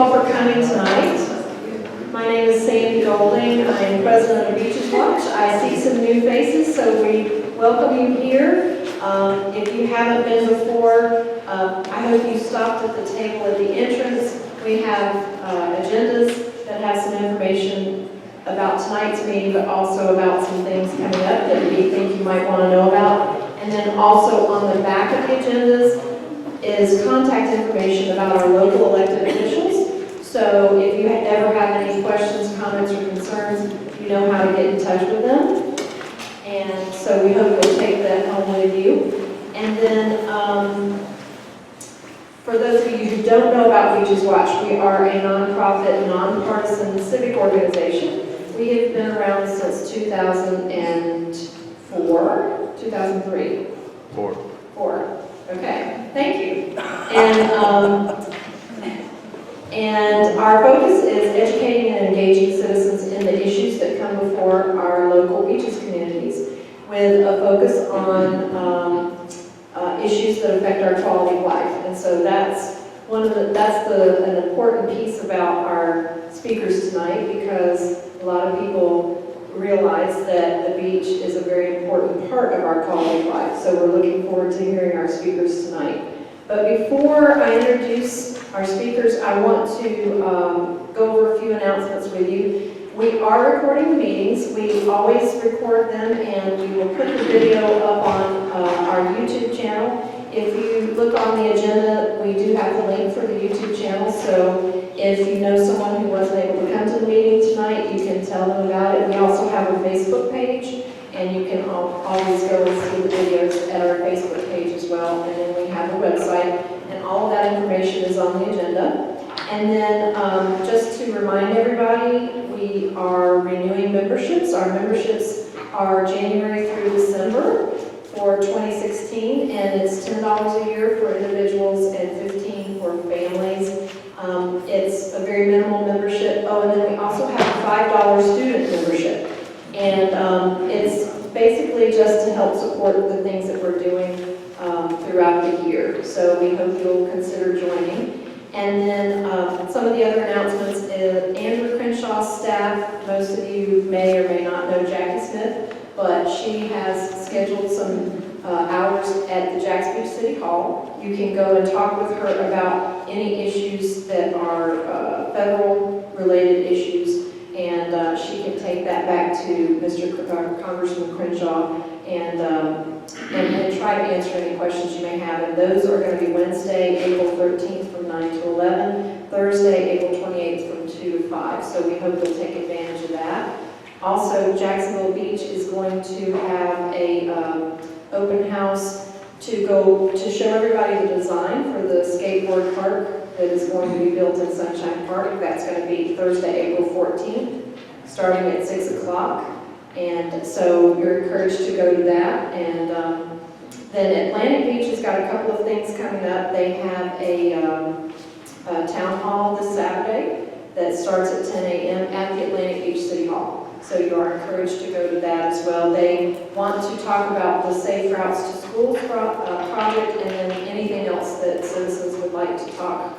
all for coming tonight. My name is Sandy Golding. I am president of Beaches Watch. I see some new faces, so we welcome you here. If you haven't been before, I hope you stopped at the table at the entrance. We have agendas that have some information about tonight's meeting, but also about some things coming up that we think you might want to know about. And then also on the back of the agendas is contact information about our local elected officials. So if you ever have any questions, comments, or concerns, you know how to get in touch with them. And so we hope you'll take that home with you. And then for those of you who don't know about Beaches Watch, we are a nonprofit, nonpartisan civic organization. We have been around since 2004, 2003? Four. Okay, thank you. And our focus is educating and engaging citizens in the issues that come before our local beaches communities, with a focus on issues that affect our quality of life. And so that's an important piece about our speakers tonight, because a lot of people realize that the beach is a very important part of our quality of life. So we're looking forward to hearing our speakers tonight. But before I introduce our speakers, I want to go over a few announcements with you. We are recording the meetings. We always record them, and we will put the video up on our YouTube channel. If you look on the agenda, we do have the link for the YouTube channel, so if you know someone who wasn't able to come to the meeting tonight, you can tell them about it. We also have a Facebook page, and you can always go and see the videos at our Facebook page as well. And then we have a website, and all of that information is on the agenda. And then just to remind everybody, we are renewing memberships. Our memberships are January through December for 2016, and it's $10 a year for individuals and $15 for families. It's a very minimal membership. Oh, and then we also have a $5 student membership. And it's basically just to help support the things that we're doing throughout the year. So we hope you'll consider joining. And then some of the other announcements is Andrew Crenshaw's staff. Most of you may or may not know Jackie Smith, but she has scheduled some hours at the Jacks Beach City Hall. You can go and talk with her about any issues that are federal related issues, and she can take that back to Congressman Crenshaw and try to answer any questions you may have. And those are going to be Wednesday, April 13th from 9 to 11, Thursday, April 28th from 2 to 5. So we hope you'll take advantage of that. Also, Jacksonville Beach is going to have a open house to show everybody the design for the skateboard park that is going to be built in Sunshine Park. That's going to be Thursday, April 14th, starting at 6 o'clock. And so you're encouraged to go to that. And then Atlantic Beach has got a couple of things coming up. They have a town hall this Saturday that starts at 10 a.m. at the Atlantic Beach City Hall. So you are encouraged to go to that as well. They want to talk about the Safe Routes to Schools project, and then anything else that citizens would like to talk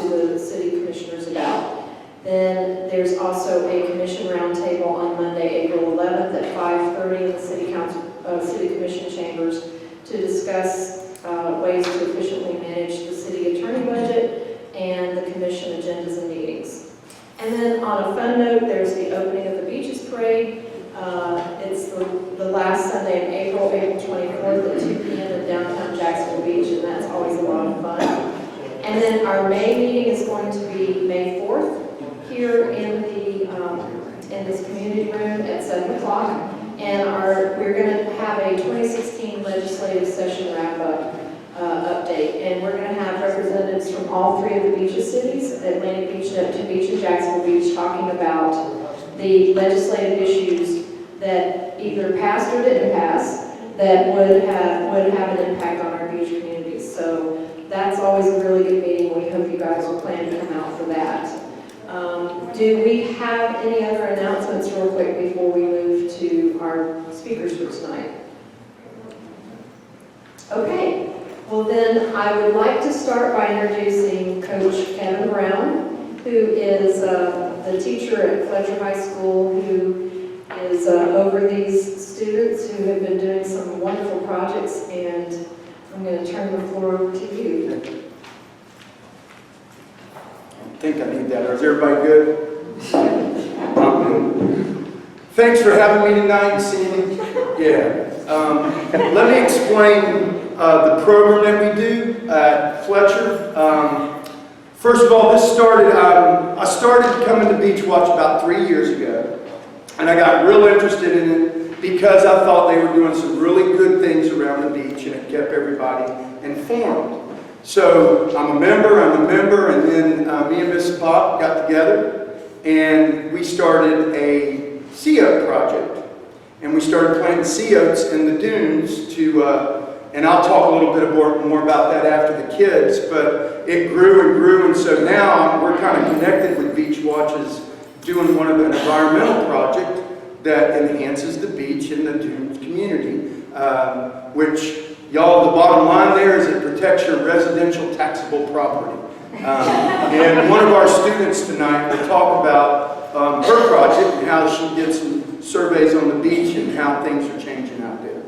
to the city commissioners about. Then there's also a commission roundtable on Monday, April 11th at 5:30 in the City Commission chambers to discuss ways to efficiently manage the city attorney budget and the commission agendas and meetings. And then on a fun note, there's the opening of the Beaches Parade. It's the last Sunday in April 24th at 2 p.m. in downtown Jacksonville Beach, and that's always a lot of fun. And then our May meeting is going to be May 4th here in this community room at 7 o'clock. And we're going to have a 2016 legislative session wrap-up update. And we're going to have representatives from all three of the beaches cities, Atlantic Beach, Neptune Beach, and Jacksonville Beach, talking about the legislative issues that either passed or didn't pass that would have an impact on our beach communities. So that's always a really good meeting. We hope you guys will plan to come out for that. Do we have any other announcements real quick before we move to our speakers for tonight? Okay. Well, then I would like to start by introducing Coach Kevin Brown, who is the teacher at Fletcher High School, who is over these students who have been doing some wonderful projects, and I'm going to turn the floor over to you. I think I need that. Is everybody good? Thanks for having me tonight, Sandy. Yeah. Let me explain the program that we do at Fletcher. First of all, this started, I started coming to Beach Watch about 3 years ago, and I got real interested in it because I thought they were doing some really good things around the beach, and it kept everybody informed. So I'm a member, and then me and Miss Pop got together, and we started a sea oat project. And we started planting sea oats in the dunes to, and I'll talk a little bit more about that after the kids, but it grew, and so now we're kind of connected with Beach Watches, doing one of an environmental project that enhances the beach and the dunes community, which, y'all, the bottom line there is it protects your residential taxable property. And one of our students tonight will talk about her project and how she did some surveys on the beach and how things are changing out there.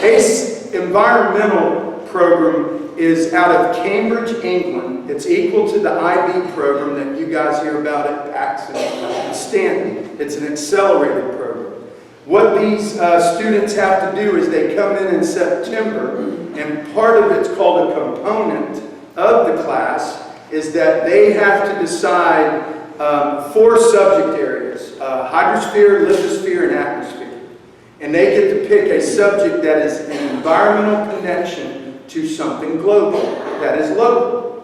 ACE environmental program is out of Cambridge, England. It's equal to the IB program that you guys hear about at Paxson and Stanton. It's an accelerated program. What these students have to do is they come in September, and part of it's called a component of the class is that they have to decide 4 subject areas, hydrosphere, lithosphere, and atmosphere. And they get to pick a subject that is an environmental connection to something global, that is local.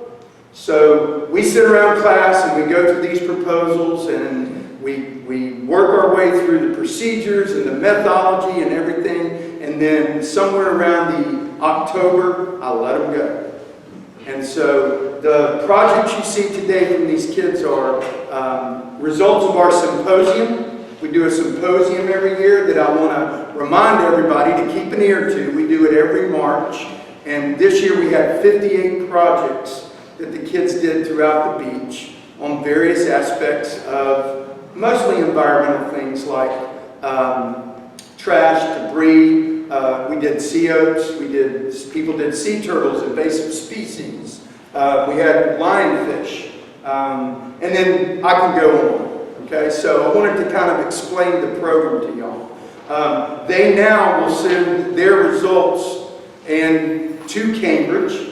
So we sit around class and we go through these proposals, and we work our way through the procedures and the methodology and everything, and then somewhere around the October, I let them go. And so the projects you see today from these kids are results of our symposium. We do a symposium every year that I want to remind everybody to keep an ear to. We do it every March. And this year we had 58 projects that the kids did throughout the beach on various aspects of mostly environmental things like trash, debris. We did sea oats. People did sea turtles, invasive species. We had lionfish. And then I can go on. Okay, so I wanted to kind of explain the program to y'all. They now will send their results to Cambridge,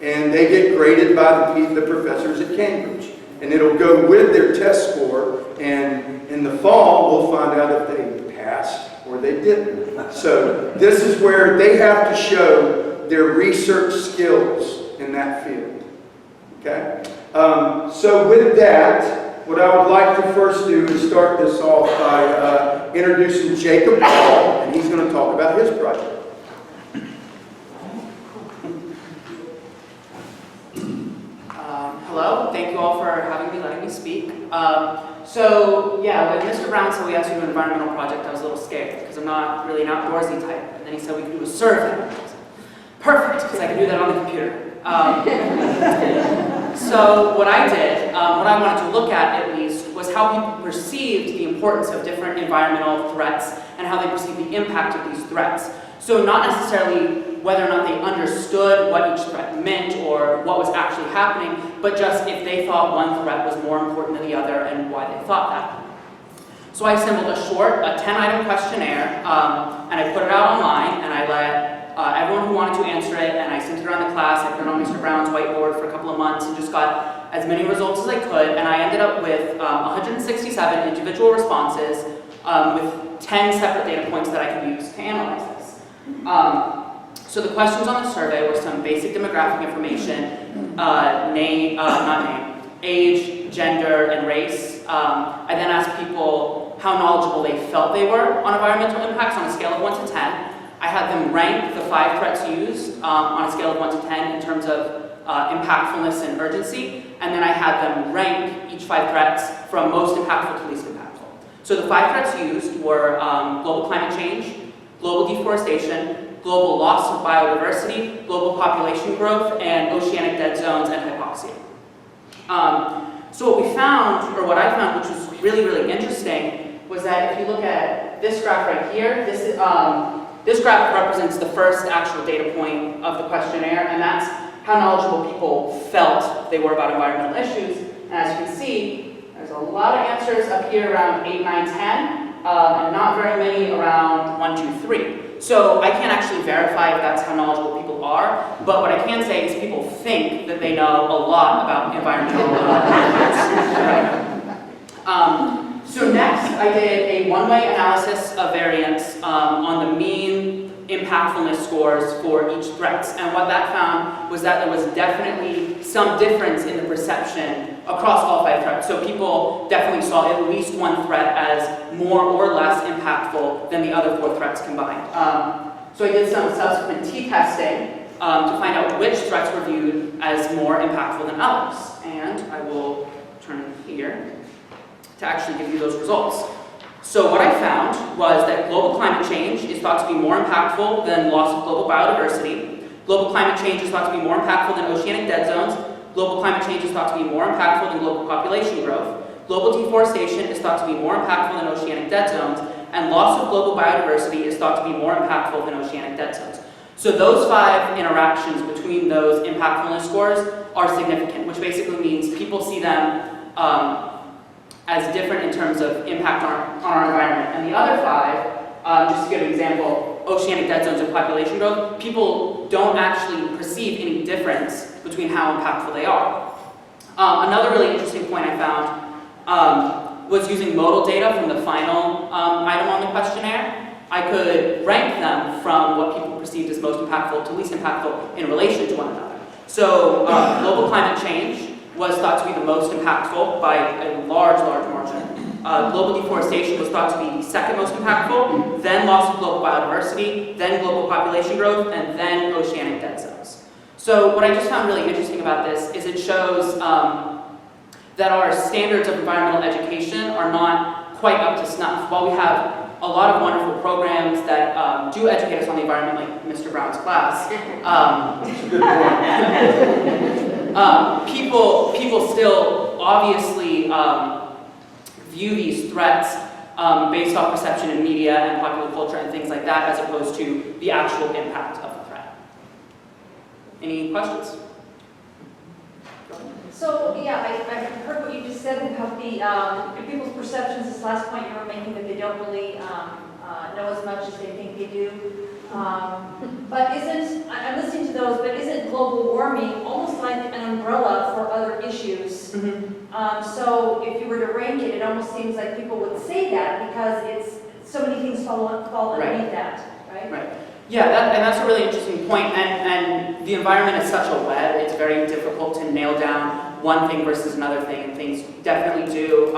and they get graded by the professors at Cambridge. And it'll go with their test score, and in the fall we'll find out if they passed or they didn't. So this is where they have to show their research skills in that field. Okay? So with that, what I would like to first do is start this off by introducing Jacob Paul, and he's going to talk about his project. Hello, thank you all for letting me speak. So yeah, when Mr. Brown said we asked you to do an environmental project, I was a little scared because I'm not really an outdoorsy type. And then he said we could do a survey. Perfect, because I can do that on the computer. So what I did, what I wanted to look at least, was how people perceived the importance of different environmental threats and how they perceived the impact of these threats. So not necessarily whether or not they understood what each threat meant or what was actually happening, but just if they thought one threat was more important than the other and why they thought that. So I assembled a 10-item questionnaire, and I put it out online, and I let everyone who wanted to answer it, and I sent it around the class. I put it on Mr. Brown's whiteboard for a couple of months and just got as many results as I could, and I ended up with 167 individual responses with 10 separate data points that I could use to analyze this. So the questions on the survey were some basic demographic information, age, gender, and race. I then asked people how knowledgeable they felt they were on environmental impacts on a scale of 1 to 10. I had them rank the 5 threats used on a scale of 1 to 10 in terms of impactfulness and urgency, and then I had them rank each 5 threats from most impactful to least impactful. So the 5 threats used were global climate change, global deforestation, global loss of biodiversity, global population growth, and oceanic dead zones and hypoxia. So what we found, or what I found, which was really, really interesting, was that if you look at this graph right here, this graph represents the first actual data point of the questionnaire, and that's how knowledgeable people felt they were about environmental issues. And as you can see, there's a lot of answers up here around 8, 9, 10, and not very many around 1, 2, 3. So I can't actually verify if that's how knowledgeable people are, but what I can say is people think that they know a lot about environmental issues. So next, I did a one-way analysis of variance on the mean impactfulness scores for each threat. And what that found was that there was definitely some difference in the perception across all 5 threats. So people definitely saw at least one threat as more or less impactful than the other 4 threats combined. So I did some subsequent t-testing to find out which threats were viewed as more impactful than others. And I will turn here to actually give you those results. So what I found was that global climate change is thought to be more impactful than loss of global biodiversity. Global climate change is thought to be more impactful than oceanic dead zones. Global climate change is thought to be more impactful than global population growth. Global deforestation is thought to be more impactful than oceanic dead zones. And loss of global biodiversity is thought to be more impactful than oceanic dead zones. So those 5 interactions between those impactfulness scores are significant, which basically means people see them as different in terms of impact on our environment. And the other 5, just to give an example, oceanic dead zones and population growth, people don't actually perceive any difference between how impactful they are. Another really interesting point I found was using modal data from the final item on the questionnaire. I could rank them from what people perceived as most impactful to least impactful in relation to one another. So global climate change was thought to be the most impactful by a large, large margin. Global deforestation was thought to be the second most impactful, then loss of global biodiversity, then global population growth, and then oceanic dead zones. So what I just found really interesting about this is it shows that our standards of environmental education are not quite up to snuff. While we have a lot of wonderful programs that do educate us on the environment, like Mr. Brown's class, people still obviously view these threats based off perception in media and popular culture and things like that, as opposed to the actual impact of the threat. Any questions? So, yeah, I heard what you just said about the people's perceptions, this last point you were making, that they don't really know as much as they think they do. But I'm listening to those, but isn't global warming almost like an umbrella for other issues? Mm-hmm. So if you were to rank it, it almost seems like people would say that because it's so many things fall underneath that, right? Right. Yeah, and that's a really interesting point. And the environment is such a web, it's very difficult to nail down one thing versus another thing, and things definitely do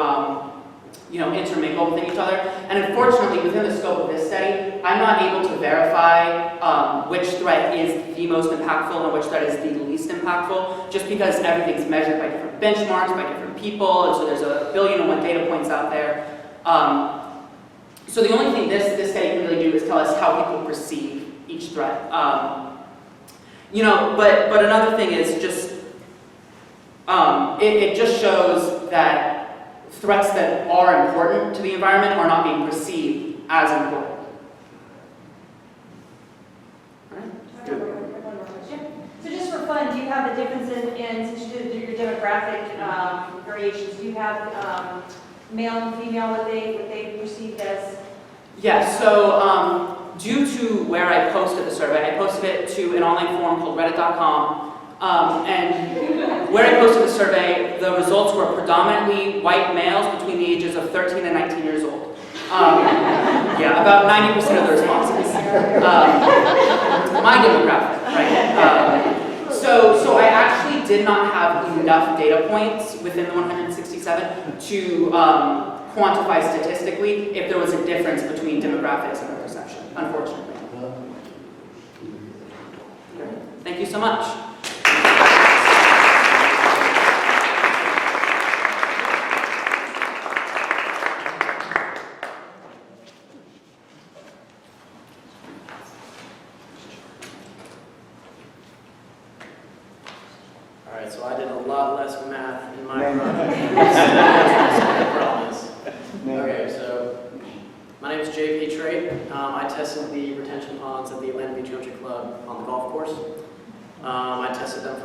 intermingle within each other. And unfortunately, within the scope of this study, I'm not able to verify which threat is the most impactful and which threat is the least impactful, just because everything's measured by different benchmarks, by different people, and so there's a billion and one data points out there. So the only thing this study can really do is tell us how people perceive each threat. But another thing is just, it just shows that threats that are important to the environment are not being perceived as important. So just for fun, do you have a difference in since you did your demographic variations, do you have male and female, what they perceived as? Yeah, so due to where I posted the survey, I posted it to an online forum called reddit.com. And where I posted the survey, the results were predominantly white males between the ages of 13 and 19 years old. Yeah, about 90% of the responses. My demographic, right? So I actually did not have enough data points within the 167 to quantify statistically if there was a difference between demographics and their perception, unfortunately. Thank you so much.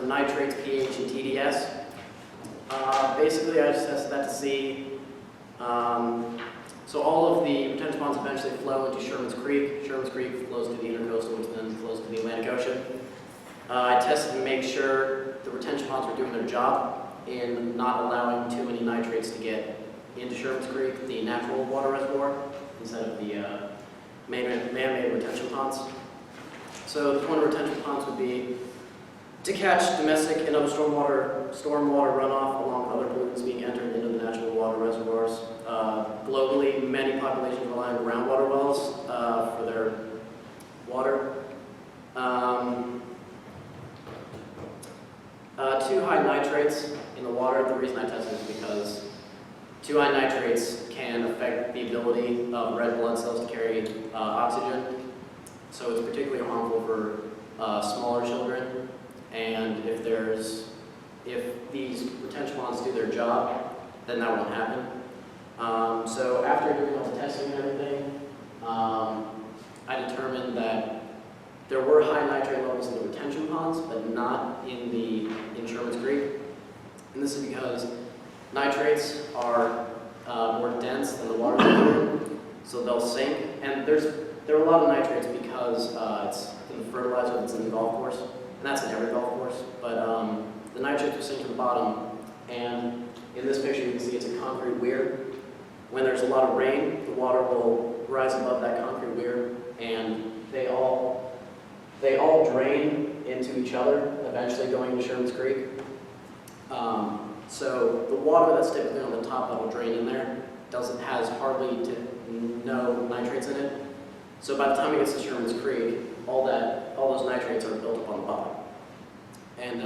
nitrates, pH, and TDS. Basically, I just tested that to see. So all of the retention ponds eventually flow into Sherman's Creek. Sherman's Creek flows to the intercoastal, which then flows to the Atlantic Ocean. I tested to make sure the retention ponds were doing their job in not allowing too many nitrates to get into Sherman's Creek, the natural water reservoir, instead of the man-made retention ponds. So the point of retention ponds would be to catch domestic and other stormwater runoff along with other pollutants being entered into the natural water reservoirs. Globally, many populations rely on groundwater wells for their water. Too high nitrates in the water, the reason I tested is because too high nitrates can affect the ability of red blood cells to carry oxygen. So it's particularly harmful for smaller children. And if these retention ponds do their job, then that won't happen. So after doing all the testing and everything, I determined that there were high nitrate levels in the retention ponds, but not in Sherman's Creek. And this is because nitrates are more dense than the water vapor, so they'll sink. And there are a lot of nitrates because it's in the fertilizer that's in the golf course, and that's in every golf course. But the nitrates will sink to the bottom, and in this picture you can see it's a concrete weir. When there's a lot of rain, the water will rise above that concrete weir, and they all drain into each other, eventually going to Sherman's Creek. So the water that's typically on the top level drain in there has hardly to no nitrates in it. So by the time it gets to Sherman's Creek, all those nitrates are built up on the bottom. And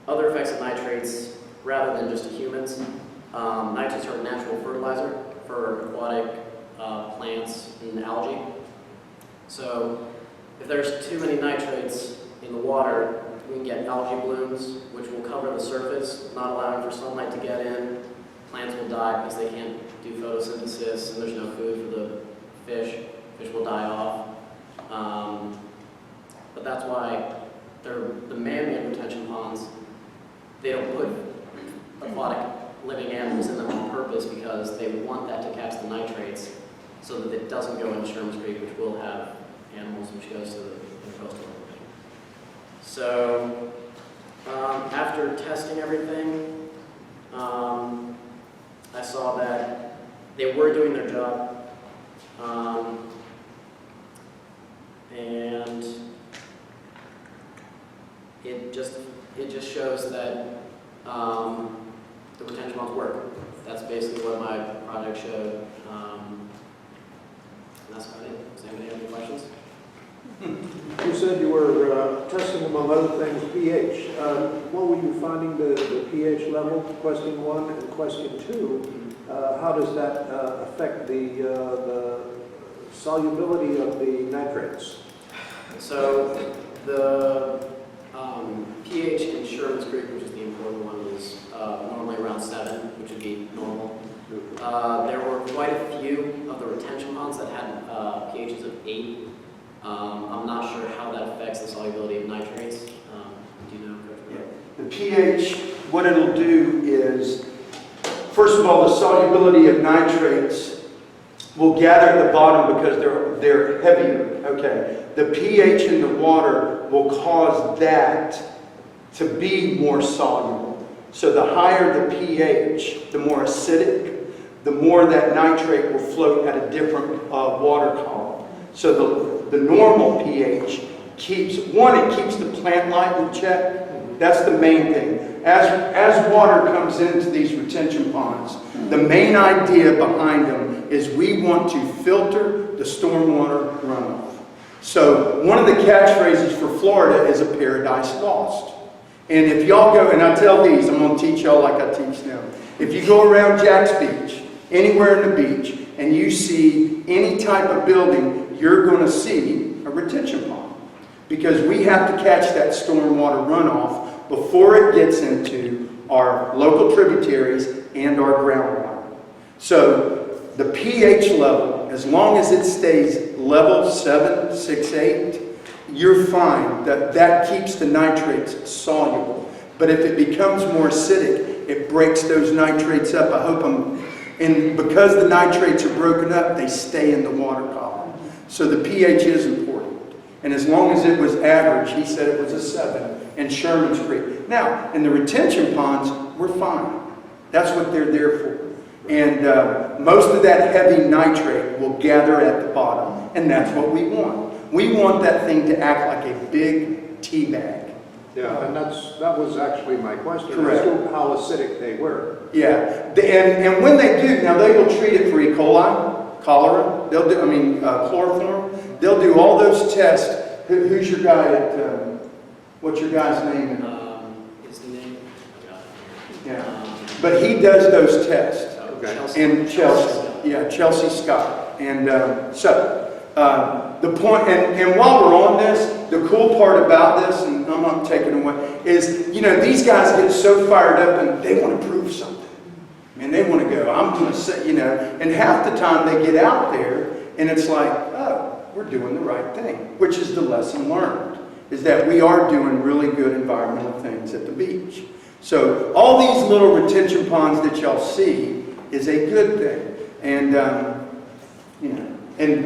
other effects of nitrates, rather than just to humans, nitrates are a natural fertilizer for aquatic plants and algae. So if there's too many nitrates in the water, we can get algae blooms, which will cover the surface, not allowing for sunlight to get in. Plants will die because they can't do photosynthesis, and there's no food for the fish. Fish will die off. But that's why the man-made retention ponds, they don't put aquatic living animals in them on purpose because they want that to catch the nitrates so that it doesn't go into Sherman's Creek, which will have animals, which goes to the coastal. So after testing everything, I saw that they were doing their job, and it just shows that the retention ponds work. That's basically what my project showed, and that's about it. Does anybody have any questions? You said you were testing, among other things, pH. What were you finding the pH level, question 1, and question 2? How does that affect the solubility of the nitrates? So the pH in Sherman's Creek, which is the important one, is normally around 7, which would be normal. There were quite a few of the retention ponds that had pHs of 8. I'm not sure how that affects the solubility of nitrates. Do you know, Coach? The pH, what it'll do is, first of all, the solubility of nitrates will gather at the bottom because they're heavier. Okay. The pH in the water will cause that to be more soluble. So the higher the pH, the more acidic, the more that nitrate will float at a different water column. So the normal pH keeps the plant life in check. That's the main thing. As water comes into these retention ponds, the main idea behind them is we want to filter the stormwater runoff. So one of the catchphrases for Florida is a paradise lost. And if y'all go, and I tell these, I'm going to teach y'all like I teach them. If you go around Jack's Beach, anywhere in the beach, and you see any type of building, you're going to see a retention pond. Because we have to catch that stormwater runoff before it gets into our local tributaries and our groundwater. So the pH level, as long as it stays level 7, 6, 8, you're fine. That keeps the nitrates soluble. But if it becomes more acidic, it breaks those nitrates up. I hope and because the nitrates are broken up, they stay in the water column. So the pH is important. And as long as it was average, he said it was a 7 in Sherman's Creek. Now, in the retention ponds, we're fine. That's what they're there for. And most of that heavy nitrate will gather at the bottom, and that's what we want. We want that thing to act like a big tea bag. Yeah, and that was actually my question. Correct. As to how acidic they were. Yeah, and when they do, now they will treat it for E. coli, cholera, they'll do, chloroform. They'll do all those tests. Who's your guy at, what's your guy's name? His name? Yeah, but he does those tests. Chelsea. In Chelsea, yeah, Chelsea Scott. And the point, and while we're on this, the cool part about this, and I'm not taking away, is, these guys get so fired up and they want to prove something. And they want to go, I'm going to say, and half the time they get out there and it's like, oh, we're doing the right thing, which is the lesson learned, is that we are doing really good environmental things at the beach. So all these little retention ponds that y'all see is a good thing. And, and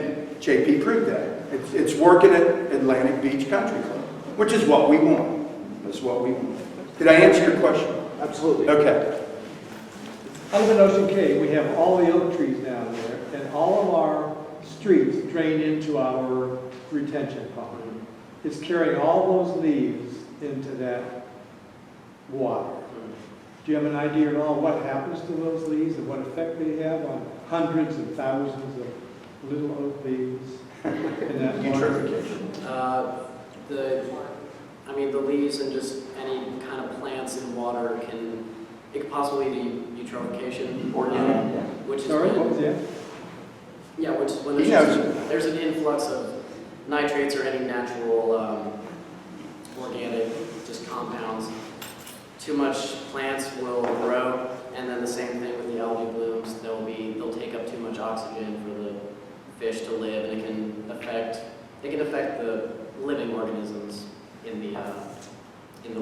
JP proved that. It's working at Atlantic Beach Country Club, which is what we want. That's what we want. Did I answer your question? Absolutely. Okay. I live in Ocean Cave. We have all the oak trees down there, and all of our streets drain into our retention pond. It's carrying all those leaves into that water. Do you have an idea at all what happens to those leaves and what effect they have on hundreds and thousands of little oak leaves in that water? Eutrophication. The leaves and just any kind of plants in water it could possibly be eutrophication, which is Sorry, what was that? yeah, which is when there's an influx of nitrates or any natural organic just compounds. Too much plants will grow, and then the same thing with the algae blooms. They'll take up too much oxygen for the fish to live, and it can affect the living organisms in the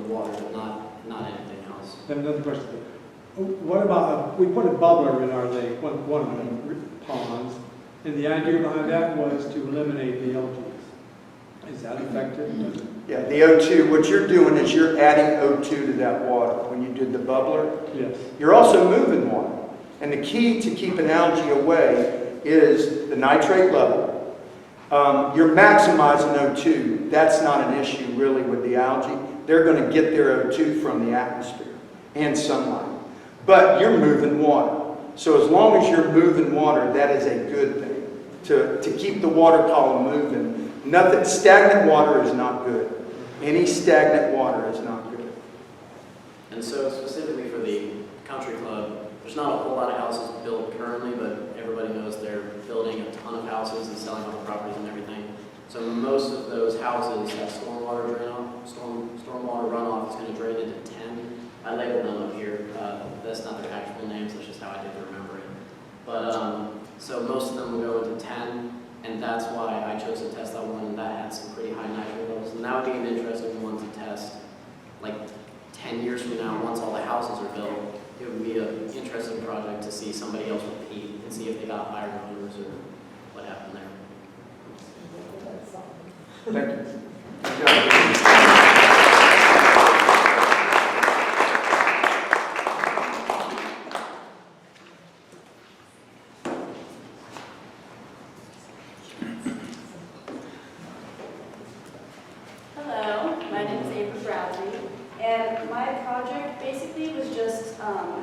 water, but not anything else. I have another question. What about, we put a bubbler in our lake, one of the ponds, and the idea behind that was to eliminate the algae. Is that effective? Yeah, the O2, what you're doing is you're adding O2 to that water. When you did the bubbler, Yes. you're also moving water. And the key to keeping algae away is the nitrate level. You're maximizing O2. That's not an issue really with the algae. They're going to get their O2 from the atmosphere and sunlight. But you're moving water. So as long as you're moving water, that is a good thing. To keep the water column moving. Stagnant water is not good. Any stagnant water is not good. And so specifically for the country club, there's not a whole lot of houses built currently, but everybody knows they're building a ton of houses and selling off the properties and everything. So most of those houses have stormwater runoff is going to drain into 10. I labeled them up here. That's not their actual names, that's just how I did remember it. But so most of them will go into 10. And that's why I chose to test that one, and that had some pretty high nitrate levels. And that would be an interesting one to test, like 10 years from now, once all the houses are built. It would be an interesting project to see somebody else repeat and see if they got higher numbers or what happened there. Thank you. Good job. Hello, my name is Ava Bradley, and my project basically was just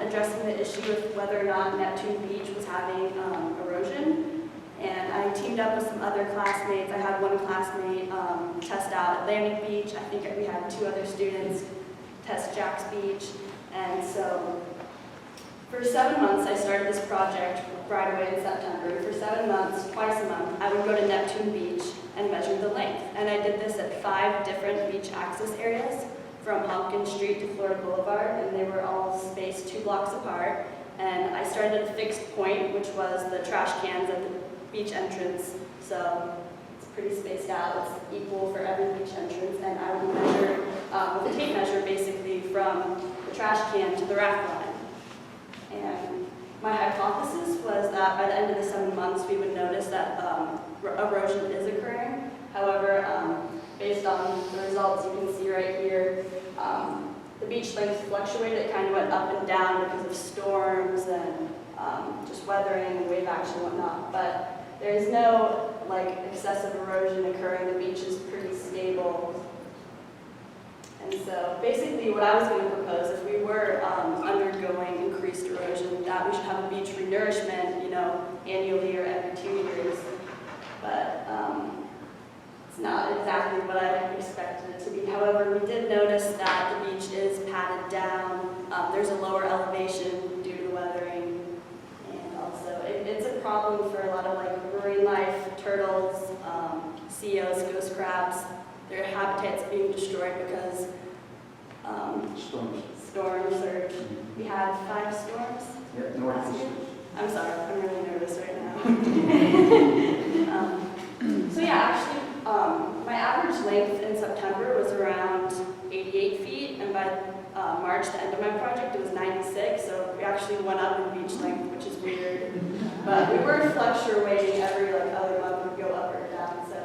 addressing the issue of whether or not Neptune Beach was having erosion. And I teamed up with some other classmates. I had one classmate test out Atlantic Beach. I think we had 2 other students test Jack's Beach. And so for 7 months, I started this project right away in September. For 7 months, twice a month, I would go to Neptune Beach and measure the length. And I did this at 5 different beach access areas, from Hopkins Street to Florida Boulevard, and they were all spaced 2 blocks apart. And I started at a fixed point, which was the trash cans at the beach entrance. So it's pretty spaced out. It's equal for every beach entrance, and I will measure with a tape measure basically from the trash can to the raft line. And my hypothesis was that by the end of the 7 months, we would notice that erosion is occurring. However, based on the results you can see right here, the beach length fluctuated. It kind of went up and down because of storms and just weathering and wave action and whatnot. But there's no like excessive erosion occurring. The beach is pretty stable. And so basically what I was going to propose, if we were undergoing increased erosion, that we should have a beach renourishment, annually or every 2 years. But it's not exactly what I expected it to be. However, we did notice that the beach is padded down. There's a lower elevation due to weathering. And also, it's a problem for a lot of like marine life, turtles, seals, ghost crabs. Their habitats being destroyed because storms surge. We had 5 storms last year. I'm sorry, I'm really nervous right now. So yeah, actually, my average length in September was around 88 feet, and by March, the end of my project, it was 96, so we actually went up in beach length, which is weird. But we were fluctuating every other month, would go up or down, so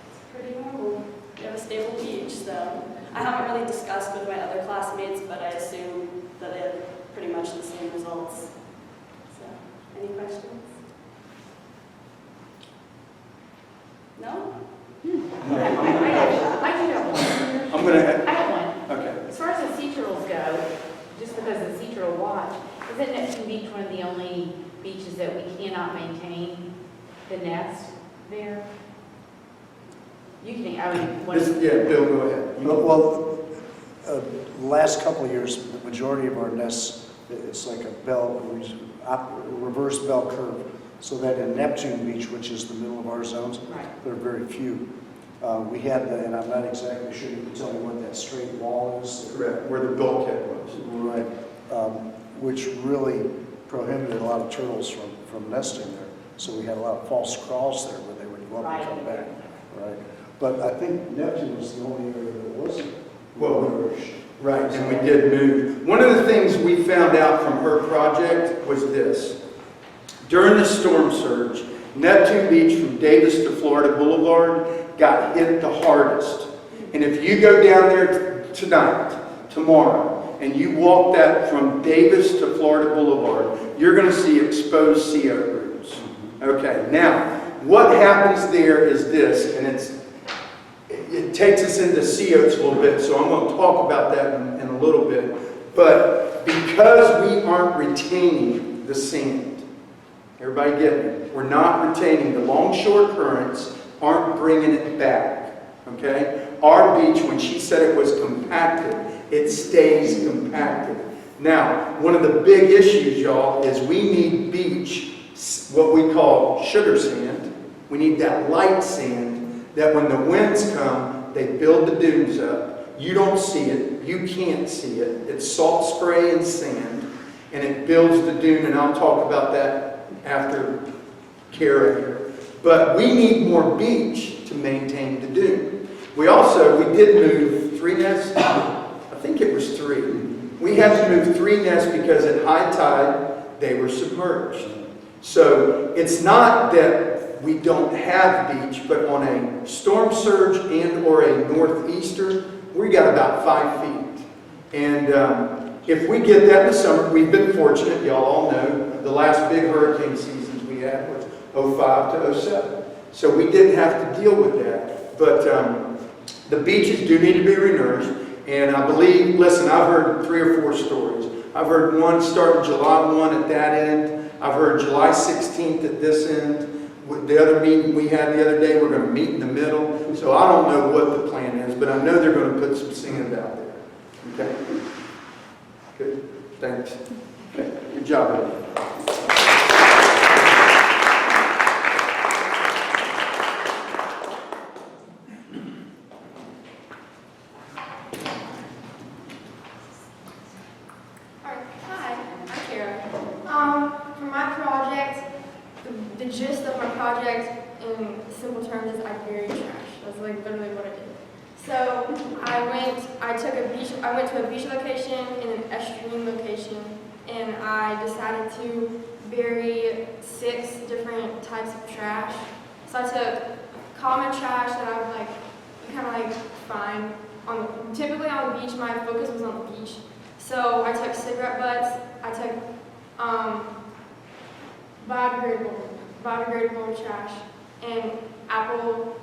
it's pretty normal. We have a stable beach, so I haven't really discussed with my other classmates, but I assume that they have pretty much the same results. So, any questions? No? I do have one. I'm gonna, I have one. okay. As far as the sea turtles go, just because the sea turtle watch, isn't Neptune Beach one of the only beaches that we cannot maintain the nest there? You can, I mean, what? Yeah, Bill, go ahead. Well, the last couple of years, the majority of our nests, it's like a reverse bell curve. So that in Neptune Beach, which is the middle of our zones, Right. there are very few. We had, and I'm not exactly sure, you can tell me what that straight wall is. Correct, where the bulkhead was. Right, which really prohibited a lot of turtles from nesting there. So we had a lot of false crawls there where they would go up and come back. Right, but I think Neptune was the only area that wasn't. Well, right, and we did move. One of the things we found out from her project was this. During the storm surge, Neptune Beach from Davis to Florida Boulevard got hit the hardest. And if you go down there tonight, tomorrow, and you walk that from Davis to Florida Boulevard, you're going to see exposed sea oat roots. Okay, now, what happens there is this, and it takes us into sea oats a little bit, so I'm going to talk about that in a little bit. But because we aren't retaining the sand, everybody get me? We're not retaining the long-shore currents, aren't bringing it back, okay? Our beach, when she said it was compacted, it stays compacted. Now, one of the big issues, y'all, is we need beach, what we call sugar sand. We need that light sand that when the winds come, they build the dunes up. You don't see it. You can't see it. It's salt spray and sand, and it builds the dune, and I'll talk about that after Kara here. But we need more beach to maintain the dune. We did move 3 nests. I think it was 3. We had to move 3 nests because at high tide, they were submerged. So it's not that we don't have beach, but on a storm surge and or a northeaster, we got about 5 feet. And if we get that in the summer, we've been fortunate, y'all all know, the last big hurricane seasons we had was 05 to 07. So we didn't have to deal with that. But the beaches do need to be renourished. And I believe, listen, I've heard 3 or 4 stories. I've heard one starting July 1 at that end. I've heard July 16th at this end. With the other meeting we had the other day, we're going to meet in the middle. So I don't know what the plan is, but I know they're going to put some sand out there. Okay? Good. Thanks. Okay. Good job, Eddie. Hi, I'm Kara. For my project, the gist of my project in simple terms is I buried trash. That's like literally what I did. So I went to a beach location and an estuarine location, and I decided to bury 6 different types of trash. So I took common trash that I would kind of like find typically on the beach. My focus was on the beach. So I took cigarette butts. I took biodegradable trash, and an apple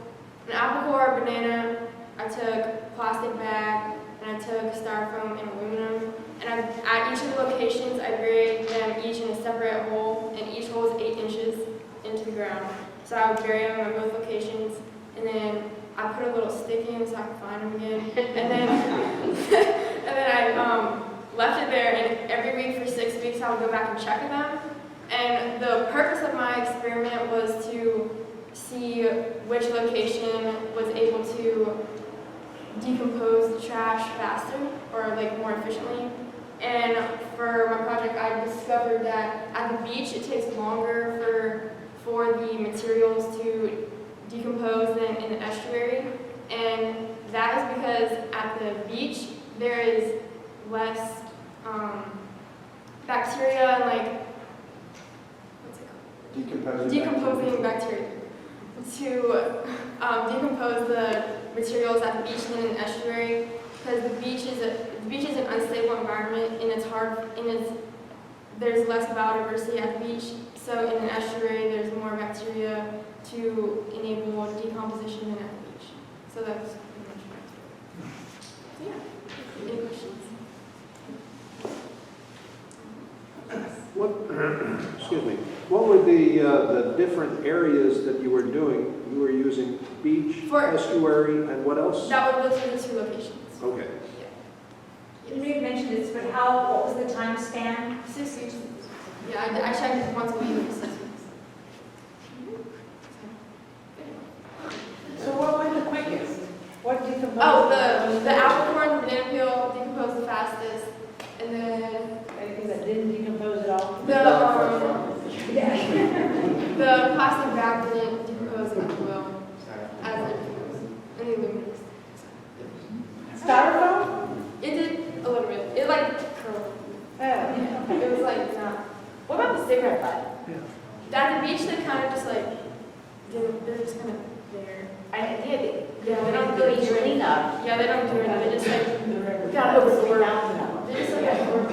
core, banana. I took plastic bag, and I took styrofoam and aluminum. And at each of the locations, I buried them each in a separate hole, and each hole is 8 inches into the ground. So I would bury them at both locations, and then I put a little stick in so I could find them again. And then, I left it there, and every week for 6 weeks, I would go back and check them. And the purpose of my experiment was to see which location was able to decompose the trash faster or more efficiently. And for my project, I discovered that at the beach it takes longer for the materials to decompose than in the estuary. And that is because at the beach there is less bacteria and decomposing bacteria to decompose the materials at the beach than in the estuary, because the beach is an unstable environment, and there's less biodiversity at the beach. So in the estuary, there's more bacteria to enable decomposition than at the beach. So that's pretty much my story. So yeah. Any questions? Excuse me. What were the different areas that you were doing? You were using beach, estuary, and what else? Those were the 2 locations. Okay. You may have mentioned this, but what was the time span? 6 weeks. Yeah, I checked it once a week for 6 weeks. So what was the quickest? What decomposed? Oh, the apple core and the banana peel decomposed the fastest, and then Anything that didn't decompose at all? the plastic bag didn't decompose as well as it decomposed. And the aluminum. Styrofoam? It did a little bit. It curled. Oh. It was not. What about the cigarette butt? At the beach, they kind of just they're just kind of there. They don't really clean up. Yeah, they don't do it. They just Got over 4,000 of them. they just absorb.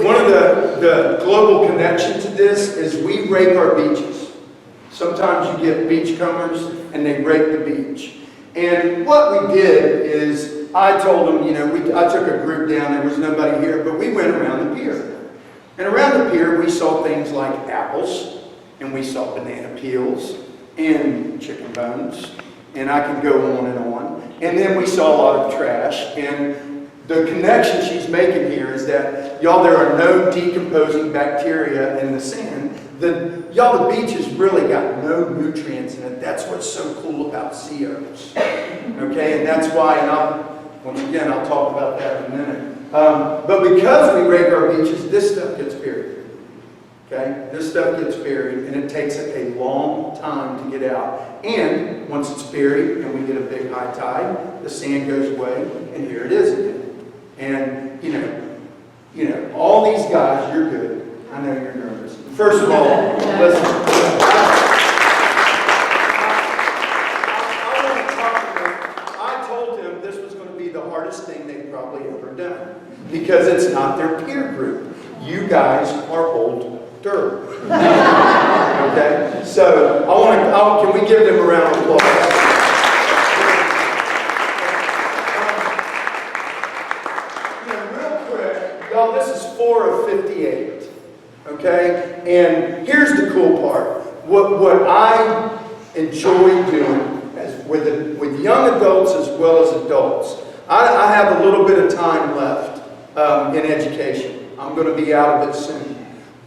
One of the global connection to this is we rake our beaches. Sometimes you get beachcombers and they rake the beach. And what we did is I told them, I took a group down, there was nobody here, but we went around the pier. And around the pier we saw things like apples, and we saw banana peels, and chicken bones, and I can go on and on. And then we saw a lot of trash, and the connection she's making here is that, y'all, there are no decomposing bacteria in the sand. The beach has really got no nutrients in it. That's what's so cool about COs. Okay, and that's why, once again, I'll talk about that in a minute. But because we rake our beaches, this stuff gets buried. Okay, this stuff gets buried, and it takes a long time to get out. And once it's buried and we get a big high tide, the sand goes away, and here it is again. And all these guys, you're good. I know you're nervous. First of all, listen. I told them this was going to be the hardest thing they've probably ever done, because it's not their peer group. You guys are older. Okay? So can we give them a round of applause? Real quick, y'all, this is 4 of 58. Okay? And here's the cool part. What I enjoy doing with young adults as well as adults, I have a little bit of time left in education. I'm going to be out of it soon.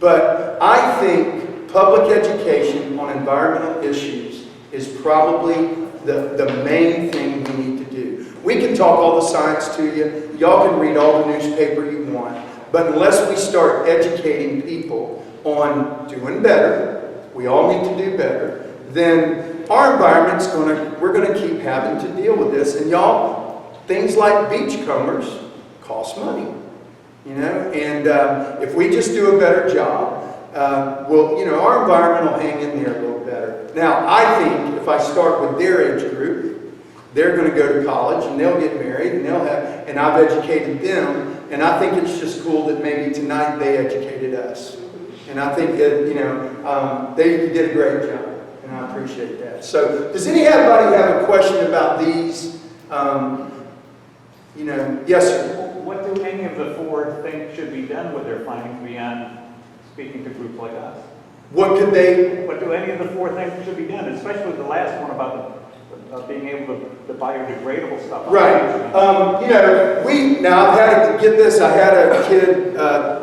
But I think public education on environmental issues is probably the main thing we need to do. We can talk all the science to you. Y'all can read all the newspaper you want. But unless we start educating people on doing better, we all need to do better, then our environment's we're gonna keep having to deal with this. And y'all, things like beachcombers cost money, you know? And if we just do a better job, well, you know, our environment will hang in there a little better. Now, I think if I start with their age group, they're going to go to college and they'll get married and and I've educated them. And I think it's just cool that maybe tonight they educated us. And I think that, you know, they did a great job. And I appreciate that. So, does anybody have a question about these? You know, yes, sir. What do any of the four think should be done with their findings beyond speaking to groups like us? What could they? What do any of the four think should be done, especially the last one about being able to biodegradable stuff? Right. You know, now I've had to get this. I had a kid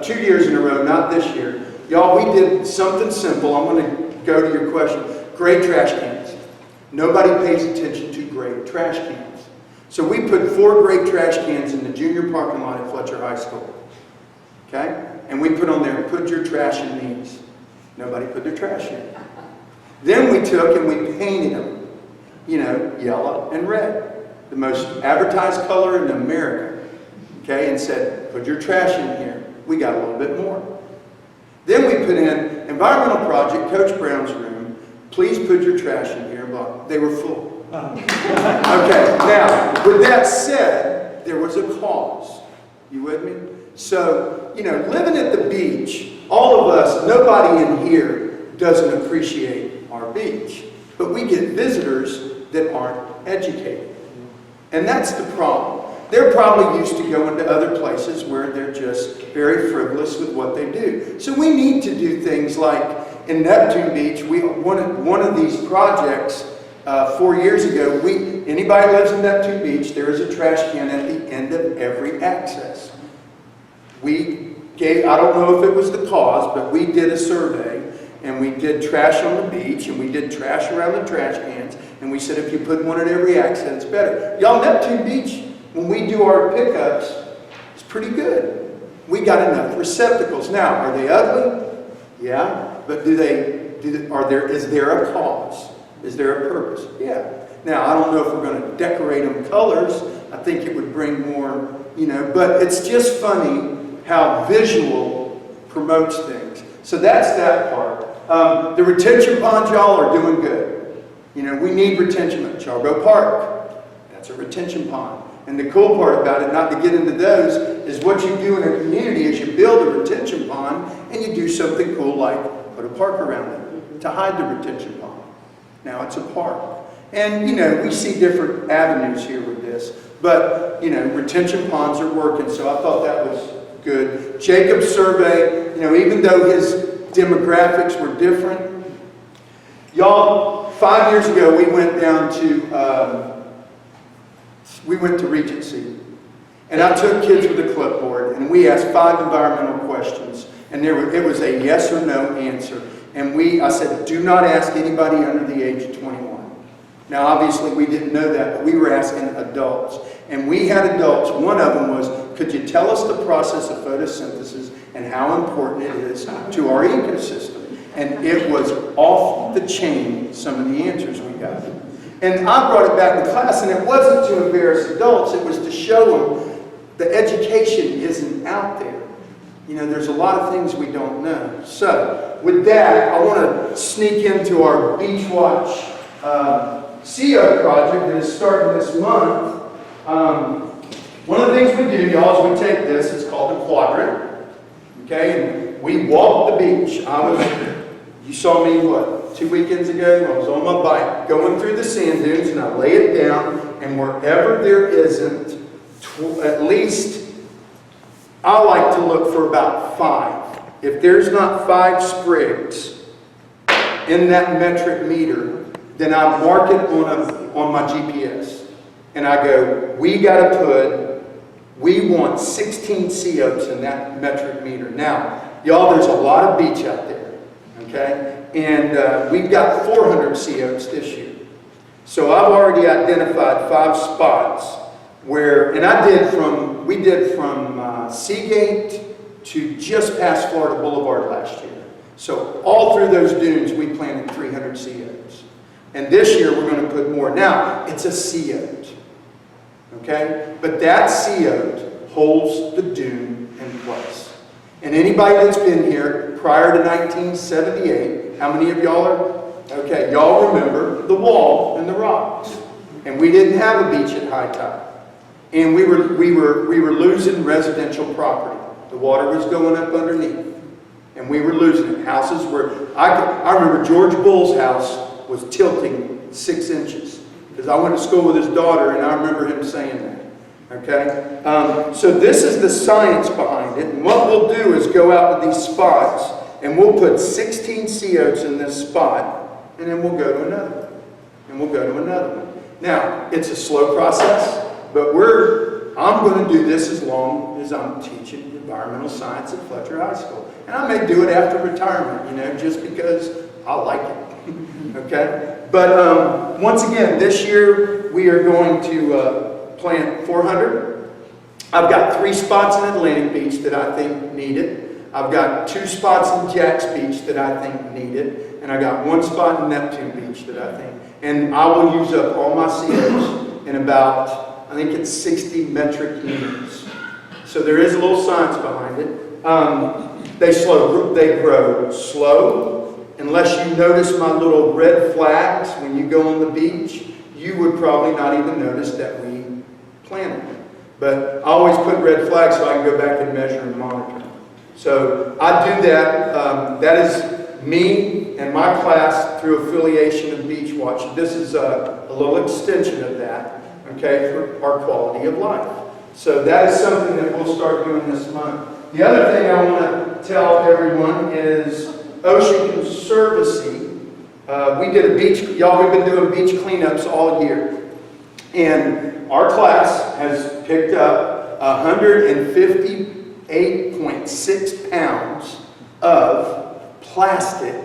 2 years in a row, not this year. Y'all, we did something simple. I'm going to go to your question. Gray trash cans. Nobody pays attention to gray trash cans. So we put 4 gray trash cans in the junior parking lot at Fletcher High School. Okay? And we put on there, put your trash in these. Nobody put their trash in. Then we took and we painted them, you know, yellow and red. The most advertised color in America. Okay? And said, put your trash in here. We got a little bit more. Then we put in environmental project, Coach Brown's room. Please put your trash in here. But they were full. Okay, now, with that said, there was a cause. You with me? So, you know, living at the beach, all of us, nobody in here doesn't appreciate our beach. But we get visitors that aren't educated. And that's the problem. They're probably used to going to other places where they're just very frivolous with what they do. So we need to do things like in Neptune Beach, one of these projects 4 years ago, anybody lives in Neptune Beach, there is a trash can at the end of every access. I don't know if it was the cause, but we did a survey and we did trash on the beach and we did trash around the trash cans and we said if you put one at every access, it's better. Y'all, Neptune Beach, when we do our pickups, it's pretty good. We got enough receptacles. Now, are they ugly? Yeah, but is there a cause? Is there a purpose? Yeah. Now, I don't know if we're going to decorate them colors. I think it would bring more, you know, but it's just funny how visual promotes things. So that's that part. The retention ponds, y'all, are doing good. You know, we need retention at Charbo Park. That's a retention pond. And the cool part about it, not to get into those, is what you do in a community is you build a retention pond and you do something cool like put a park around it to hide the retention pond. Now it's a park. And, you know, we see different avenues here with this. But, you know, retention ponds are working, so I thought that was good. Jacob's survey, you know, even though his demographics were different, y'all, 5 years ago we went down to, Regency. And I took kids with a clipboard and we asked 5 environmental questions. And it was a yes or no answer. And I said, do not ask anybody under the age of 21. Now, obviously, we didn't know that, but we were asking adults. And we had adults. One of them was, could you tell us the process of photosynthesis and how important it is to our ecosystem? And it was off the chain, some of the answers we got. And I brought it back to class, and it wasn't to embarrass adults. It was to show them the education isn't out there. You know, there's a lot of things we don't know. So, with that, I want to sneak into our Beach Watch CO project that is starting this month. One of the things we do, y'all, is we take this. It's called a quadrant. Okay, and we walk the beach. You saw me, 2 weekends ago? I was on my bike going through the sand dunes, and I lay it down, and wherever there isn't, at least I like to look for about 5. If there's not 5 sprigs in that metric meter, then I mark it on my GPS. And I go, we want 16 sea oats in that metric meter. Now, y'all, there's a lot of beach out there, okay? And we've got 400 sea oats this year. So I've already identified 5 spots where, and we did from Seagate to just past Florida Boulevard last year. So all through those dunes, we planted 300 sea oats. And this year, we're going to put more. Now, it's a sea oat, okay? But that sea oat holds the dune in place. And anybody that's been here prior to 1978, how many of y'all are? Okay, y'all remember the wall and the rocks. And we didn't have a beach at high tide. And we were losing residential property. The water was going up underneath. And we were losing it. Houses were, I remember George Bull's house was tilting 6 inches. Because I went to school with his daughter and I remember him saying that. Okay? So this is the science behind it. And what we'll do is go out to these spots and we'll put 16 sea oats in this spot and then we'll go to another one. And we'll go to another one. Now, it's a slow process, but I'm going to do this as long as I'm teaching environmental science at Fletcher High School. And I may do it after retirement, just because I like it. Okay? But once again, this year we are going to plant 400. I've got 3 spots in Atlantic Beach that I think need it. I've got 2 spots in Jack's Beach that I think need it. And I got 1 spot in Neptune Beach that I think. And I will use up all my COs in about, I think it's 60 metric units. So there is a little science behind it. They grow slow. Unless you notice my little red flags when you go on the beach, you would probably not even notice that we planted them. But I always put red flags so I can go back and measure and monitor. So I do that. That is me and my class through affiliation of Beach Watch. This is a little extension of that, okay, for our quality of life. So that is something that we'll start doing this month. The other thing I want to tell everyone is Ocean Conservancy. We did a beach, y'all, we've been doing beach cleanups all year. And our class has picked up 158.6 pounds of plastic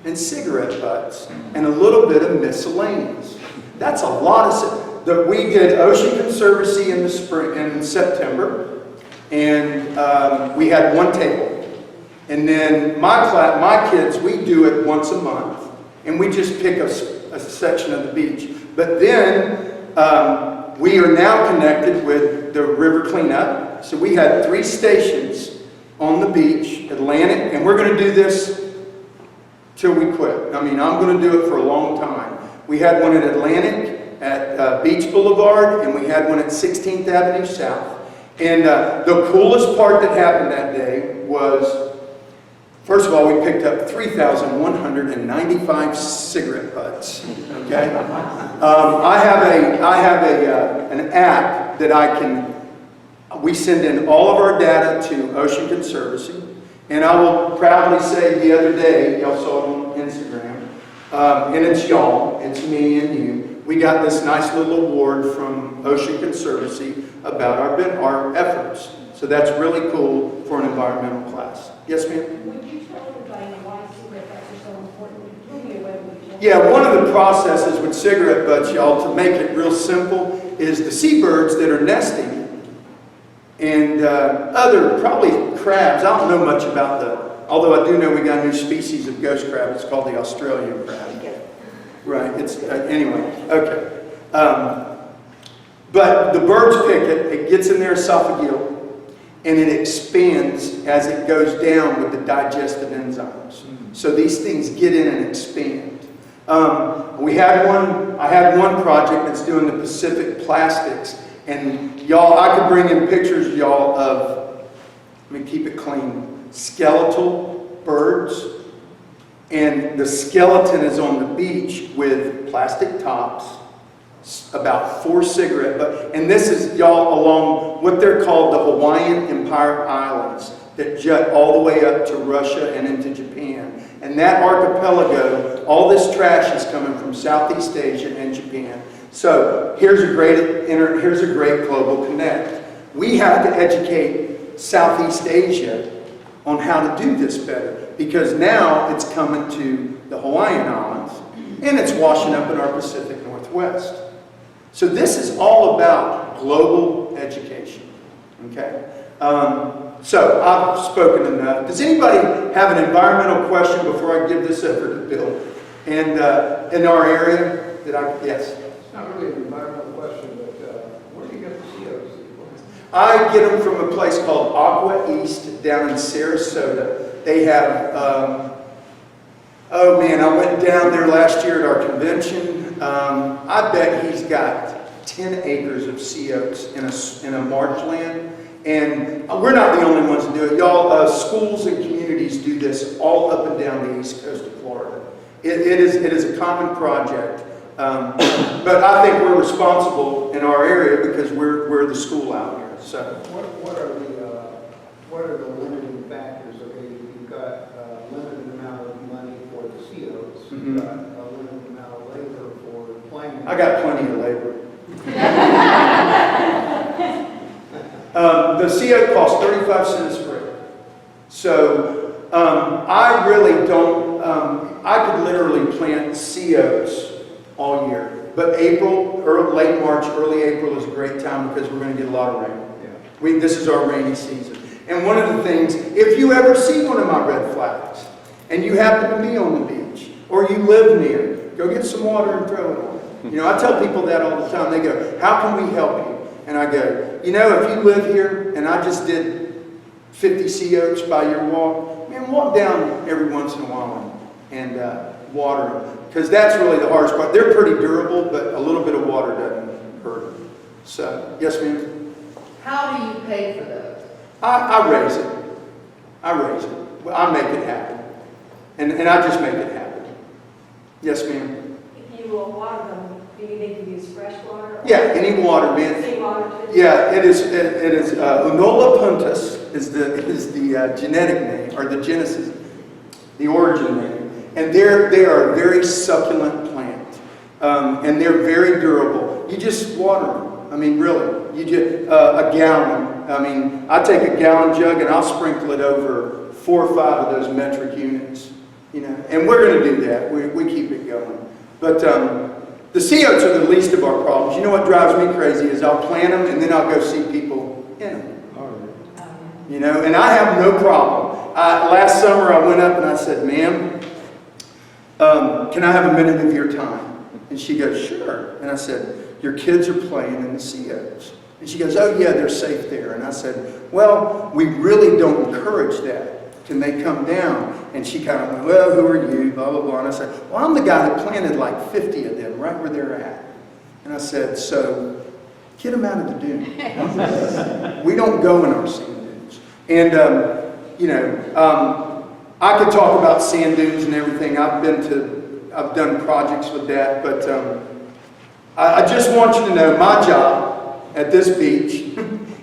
and cigarette butts and a little bit of miscellaneous. That's a lot of that. We did Ocean Conservancy in the spring, in September, and we had 1 table. And then my kids, we do it once a month, and we just pick a section of the beach. But then we are now connected with the river cleanup. So we had 3 stations on the beach, Atlantic, and we're going to do this till we quit. I mean, I'm going to do it for a long time. We had one at Atlantic, at Beach Boulevard, and we had one at 16th Avenue South. And the coolest part that happened that day was, first of all, we picked up 3,195 cigarette butts. Okay, I have an app that we send in all of our data to Ocean Conservancy, and I will proudly say the other day, y'all saw it on Instagram, and it's y'all, it's me and you. We got this nice little award from Ocean Conservancy about our efforts. So that's really cool for an environmental class. Yes, ma'am? Would you tell everybody why cigarette butts are so important? Yeah, one of the processes with cigarette butts, y'all, to make it real simple, is the seabirds that are nesting and other, probably crabs. I don't know much about although I do know we got a new species of ghost crab. It's called the Australian crab. Right, it's, anyway, okay. But the birds pick it, it gets in their esophageal, and it expands as it goes down with the digestive enzymes. So these things get in and expand. I had one project that's doing the Pacific Plastics, and y'all, I could bring in pictures, y'all, of, let me keep it clean, skeletal birds. And the skeleton is on the beach with plastic tops, about 4 cigarette butts. And this is, y'all, along what they're called the Hawaiian Empire Islands that jut all the way up to Russia and into Japan. And that archipelago, all this trash is coming from Southeast Asia and Japan. So here's a great global connect. We have to educate Southeast Asia on how to do this better, because now it's coming to the Hawaiian Islands and it's washing up in our Pacific Northwest. So this is all about global education, okay? So I've spoken enough. Does anybody have an environmental question before I give this over to Bill? And in our area, yes? It's not really an environmental question, but where do you get the COs? I get them from a place called Aqua East down in Sarasota. They have, oh man, I went down there last year at our convention. I bet he's got 10 acres of sea oaks in a marshland. And we're not the only ones to do it. Y'all, schools and communities do this all up and down the east coast of Florida. It is a common project. But I think we're responsible in our area because we're the school out here. So What are the limiting factors? Okay, you've got a limited amount of money for the COs. You've got a limited amount of labor for planning. I got plenty of labor. The CO costs 35 cents per acre. So I really don't, I could literally plant COs all year. But April, late March, early April is a great time because we're going to get a lot of rain. Yeah. This is our rainy season. And one of the things, if you ever see one of my red flags and you happen to be on the beach or you live near, go get some water and throw it on. You know, I tell people that all the time. They go, how can we help you? And I go, you know, if you live here and I just did 50 sea oaks by your wall, man, walk down every once in a while and water them. Because that's really the hardest part. They're pretty durable, but a little bit of water doesn't hurt them. So, yes, ma'am? How do you pay for those? I raise it. I raise it. I make it happen. And I just make it happen. Yes, ma'am? If you water them, maybe they can use fresh water? Yeah, any water, man. Sea water too? Yeah, it is Unola puntus is the genetic name, or the genesis, the origin name. And they are a very succulent plant. And they're very durable. You just water them. I mean, really. You just, a gallon. I mean, I take a gallon jug and I'll sprinkle it over 4 or 5 of those metric units. You know, and we're going to do that. We keep it going. But the sea oats are the least of our problems. You know what drives me crazy is I'll plant them and then I'll go see people in them. You know, and I have no problem. Last summer I went up and I said, ma'am, can I have a minute of your time? And she goes, sure. And I said, your kids are playing in the sea oats. And she goes, oh yeah, they're safe there. And I said, well, we really don't encourage that. Can they come down? And she kind of went, well, who are you? Blah, blah, blah. And I said, well, I'm the guy that planted like 50 of them right where they're at. And I said, so get them out of the dune. We don't go in our sand dunes. And, you know, I could talk about sand dunes and everything. I've done projects with that. But I just want you to know my job at this beach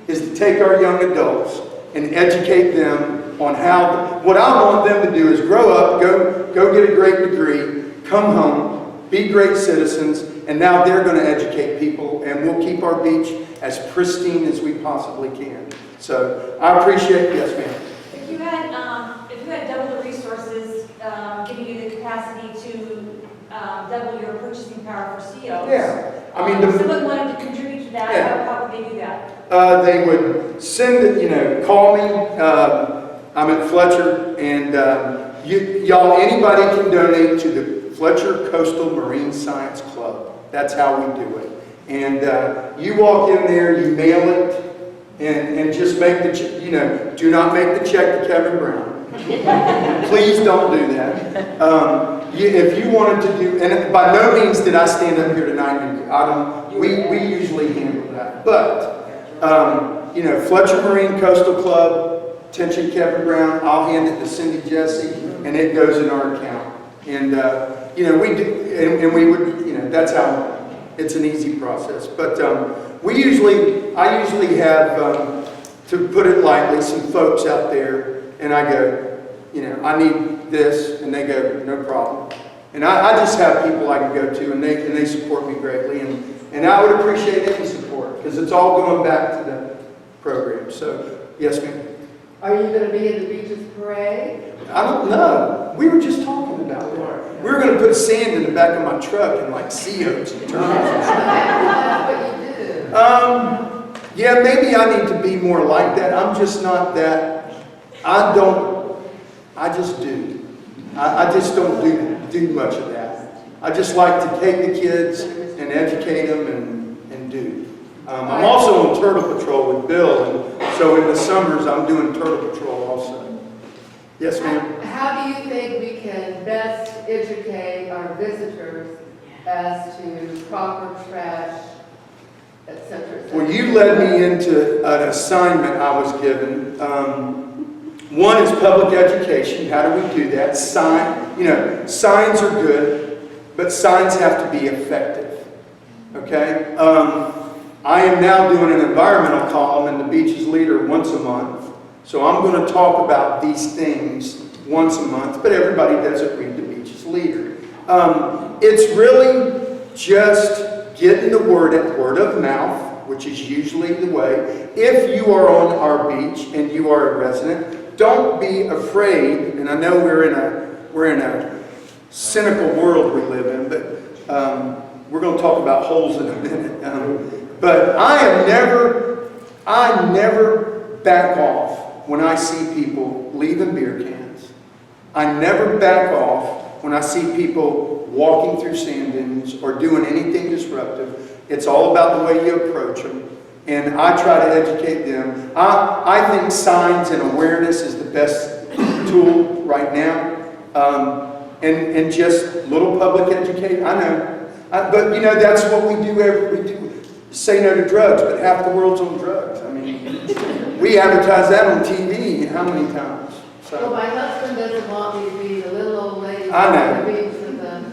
is to take our young adults and educate them on how, what I want them to do is grow up, go get a great degree, come home, be great citizens, and now they're going to educate people, and we'll keep our beach as pristine as we possibly can. So I appreciate, yes ma'am. If you had double the resources, giving you the capacity to double your purchasing power for COs. Yeah, I mean, if someone wanted to contribute to that, Yeah. how would they do that? They would send it, you know, call me. I'm at Fletcher, and y'all, anybody can donate to the Fletcher Coastal Marine Science Club. That's how we do it. And you walk in there, you mail it, and just make the, you know, do not make the check to Kevin Brown. Please don't do that. If you wanted to do, and by no means did I stand up here tonight, and we usually handle that. But, you know, Fletcher Marine Coastal Club, attention Kevin Brown, I'll hand it to Cindy Jesse, and it goes in our account. And, you know, we do, and we would, you know, that's how, it's an easy process. But I usually have, to put it lightly, some folks out there, and I go, you know, I need this, and they go, no problem. And I just have people I can go to, and they support me greatly, and I would appreciate any support, because it's all going back to the program. So, yes ma'am. Are you going to be in the Beaches Parade? I don't know. We were just talking about that. We were going to put sand in the back of my truck and like sea oats and turtles and stuff. That's what you do. Yeah, maybe I need to be more like that. I'm just not that. I just do. I just don't do much of that. I just like to take the kids and educate them and do. I'm also on Turtle Patrol with Bill, and so in the summers I'm doing Turtle Patrol also. Yes, ma'am? How do you think we can best educate our visitors as to proper trash, et cetera, et cetera? Well, you led me into an assignment I was given. One is public education. How do we do that? Signs are good, but signs have to be effective. Okay? I am now doing an environmental column in the Beaches Leader once a month. So I'm going to talk about these things once a month, but everybody doesn't read the Beaches Leader. It's really just getting the word of mouth, which is usually the way. If you are on our beach and you are a resident, don't be afraid. And I know we're in a cynical world we live in, but we're going to talk about holes in a minute. But I never back off when I see people leaving beer cans. I never back off when I see people walking through sand dunes or doing anything disruptive. It's all about the way you approach them. And I try to educate them. I think signs and awareness is the best tool right now. And just little public education. I know. But that's what we do we do. Say no to drugs, but half the world's on drugs. I mean, we advertise that on TV how many times? So. Well, my husband doesn't want me to be the little old lady. I know. on the beach with them.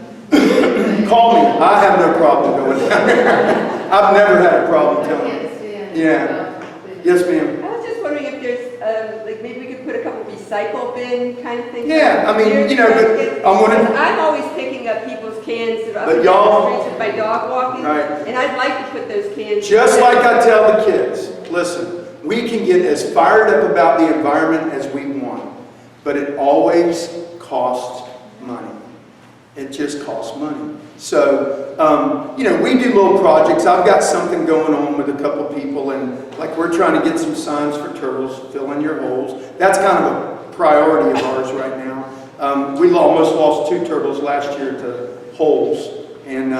Call me. I have no problem going down there. I've never had a problem I telling you. can't stand it. Yeah. Yes, ma'am. I was just wondering if there's, like, maybe we could put a couple recycle bin kind of things. Yeah, I mean, but I'm always picking up people's cans that are up But in y'all- the streets with my dog walking. Right. And I'd like to put those cans. Just like I tell the kids, listen, we can get as fired up about the environment as we want, but it always costs money. It just costs money. So, we do little projects. I've got something going on with a couple people, and like we're trying to get some signs for turtles, fill in your holes. That's kind of a priority of ours right now. We almost lost 2 turtles last year to holes, and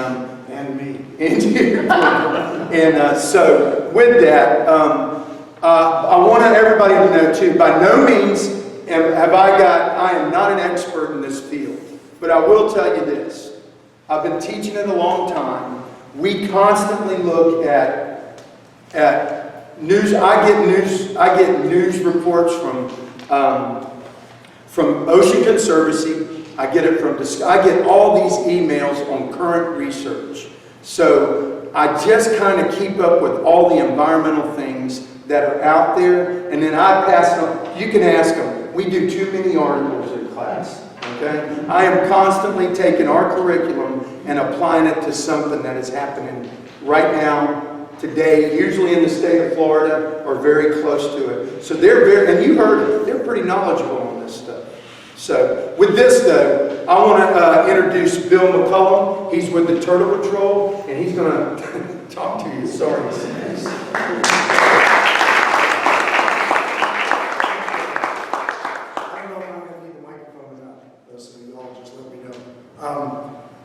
me. And so with that, I want everybody to know too, by no means I am not an expert in this field, but I will tell you this. I've been teaching it a long time. We constantly look at news. I get news reports from Ocean Conservancy. I get all these emails on current research. So I just kind of keep up with all the environmental things that are out there, and then I pass them. You can ask them. We do too many articles in class. Okay? I am constantly taking our curriculum and applying it to something that is happening right now, today, usually in the state of Florida or very close to it. So and you heard it, they're pretty knowledgeable on this stuff. So with this though, I want to introduce Bill McCullum. He's with the Turtle Patrol, and he's going to talk to you. Sorry.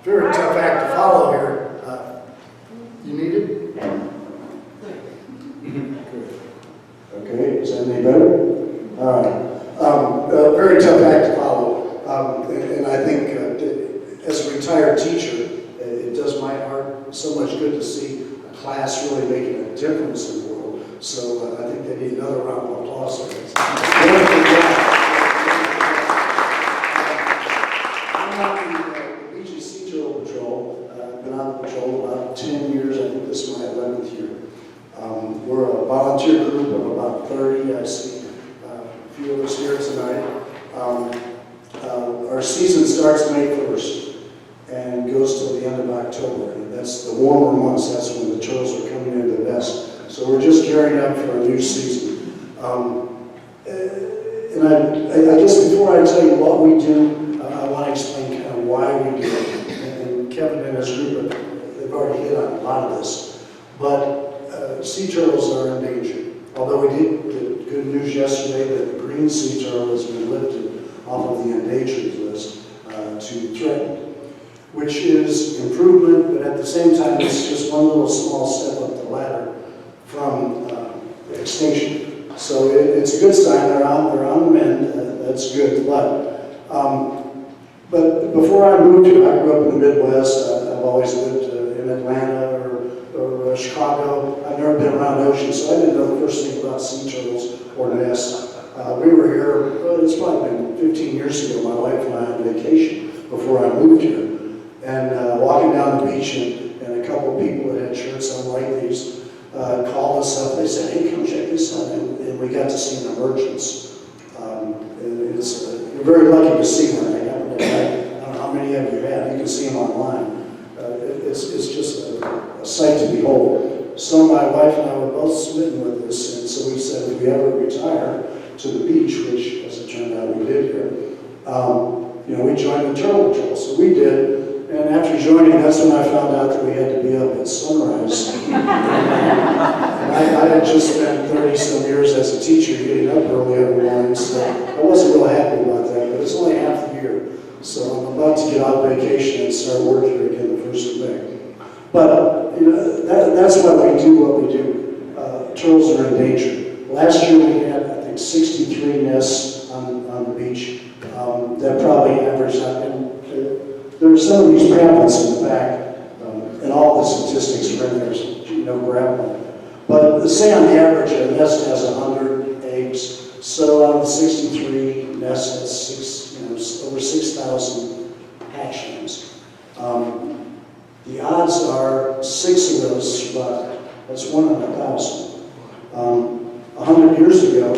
Very tough act to follow here. You need it? Okay, is that any better? All right. Very tough act to follow. And I think as a retired teacher, it does my heart so much good to see a class really making a difference in the world. So I think they need another round of applause for this. Been on patrol about 10 years. I think this is my 11th year. We're a volunteer group of about 30. I see a few of us here tonight. Our season starts May 1st and goes till the end of October. And that's the warmer months. That's when the turtles are coming into the nest. So we're just gearing up for a new season. And I guess before I tell you what we do, I want to explain kind of why we do it. Kevin and his group, they've already hit on a lot of this. But sea turtles are endangered. Although we did get good news yesterday that the green sea turtle has been lifted off of the endangered list to threatened, which is improvement, but at the same time, it's just one little small step up the ladder from extinction. So it's a good sign. They're on the mend. That's good. But before I moved here, I grew up in the Midwest. I've always lived in Atlanta or Chicago. I've never been around ocean, so I didn't know the first thing about sea turtles or nests. We were here, well, it's probably been 15 years ago, my wife and I on vacation before I moved here. And walking down the beach, and a couple of people that had shirts on like these called us up. They said, hey, come check this out. And we got to see an emergence. And you're very lucky to see one. I don't know how many of you have. You can see them online. It's just a sight to behold. So my wife and I were both smitten with this, and so we said if we ever retire to the beach, which as it turned out we did here, we joined the Turtle Patrol. So we did. And after joining, that's when I found out that we had to be up at sunrise. And I had just spent 30-some years as a teacher getting up early every morning, so I wasn't real happy about that, but it's only half the year. So I'm about to get out vacation and start working again the 1st of May. But that's why we do what we do. Turtles are endangered. Last year we had, I think, 63 nests on the beach. That probably averaged out. There are some of these pamphlets in the back, and all the statistics are in there, so grab one. But say on the average, a nest has 100 eggs. So out of the 63 nests, that's over 6,000 hatchlings. The odds are 6 of those survive. That's 1 in 1,000. 100 years ago,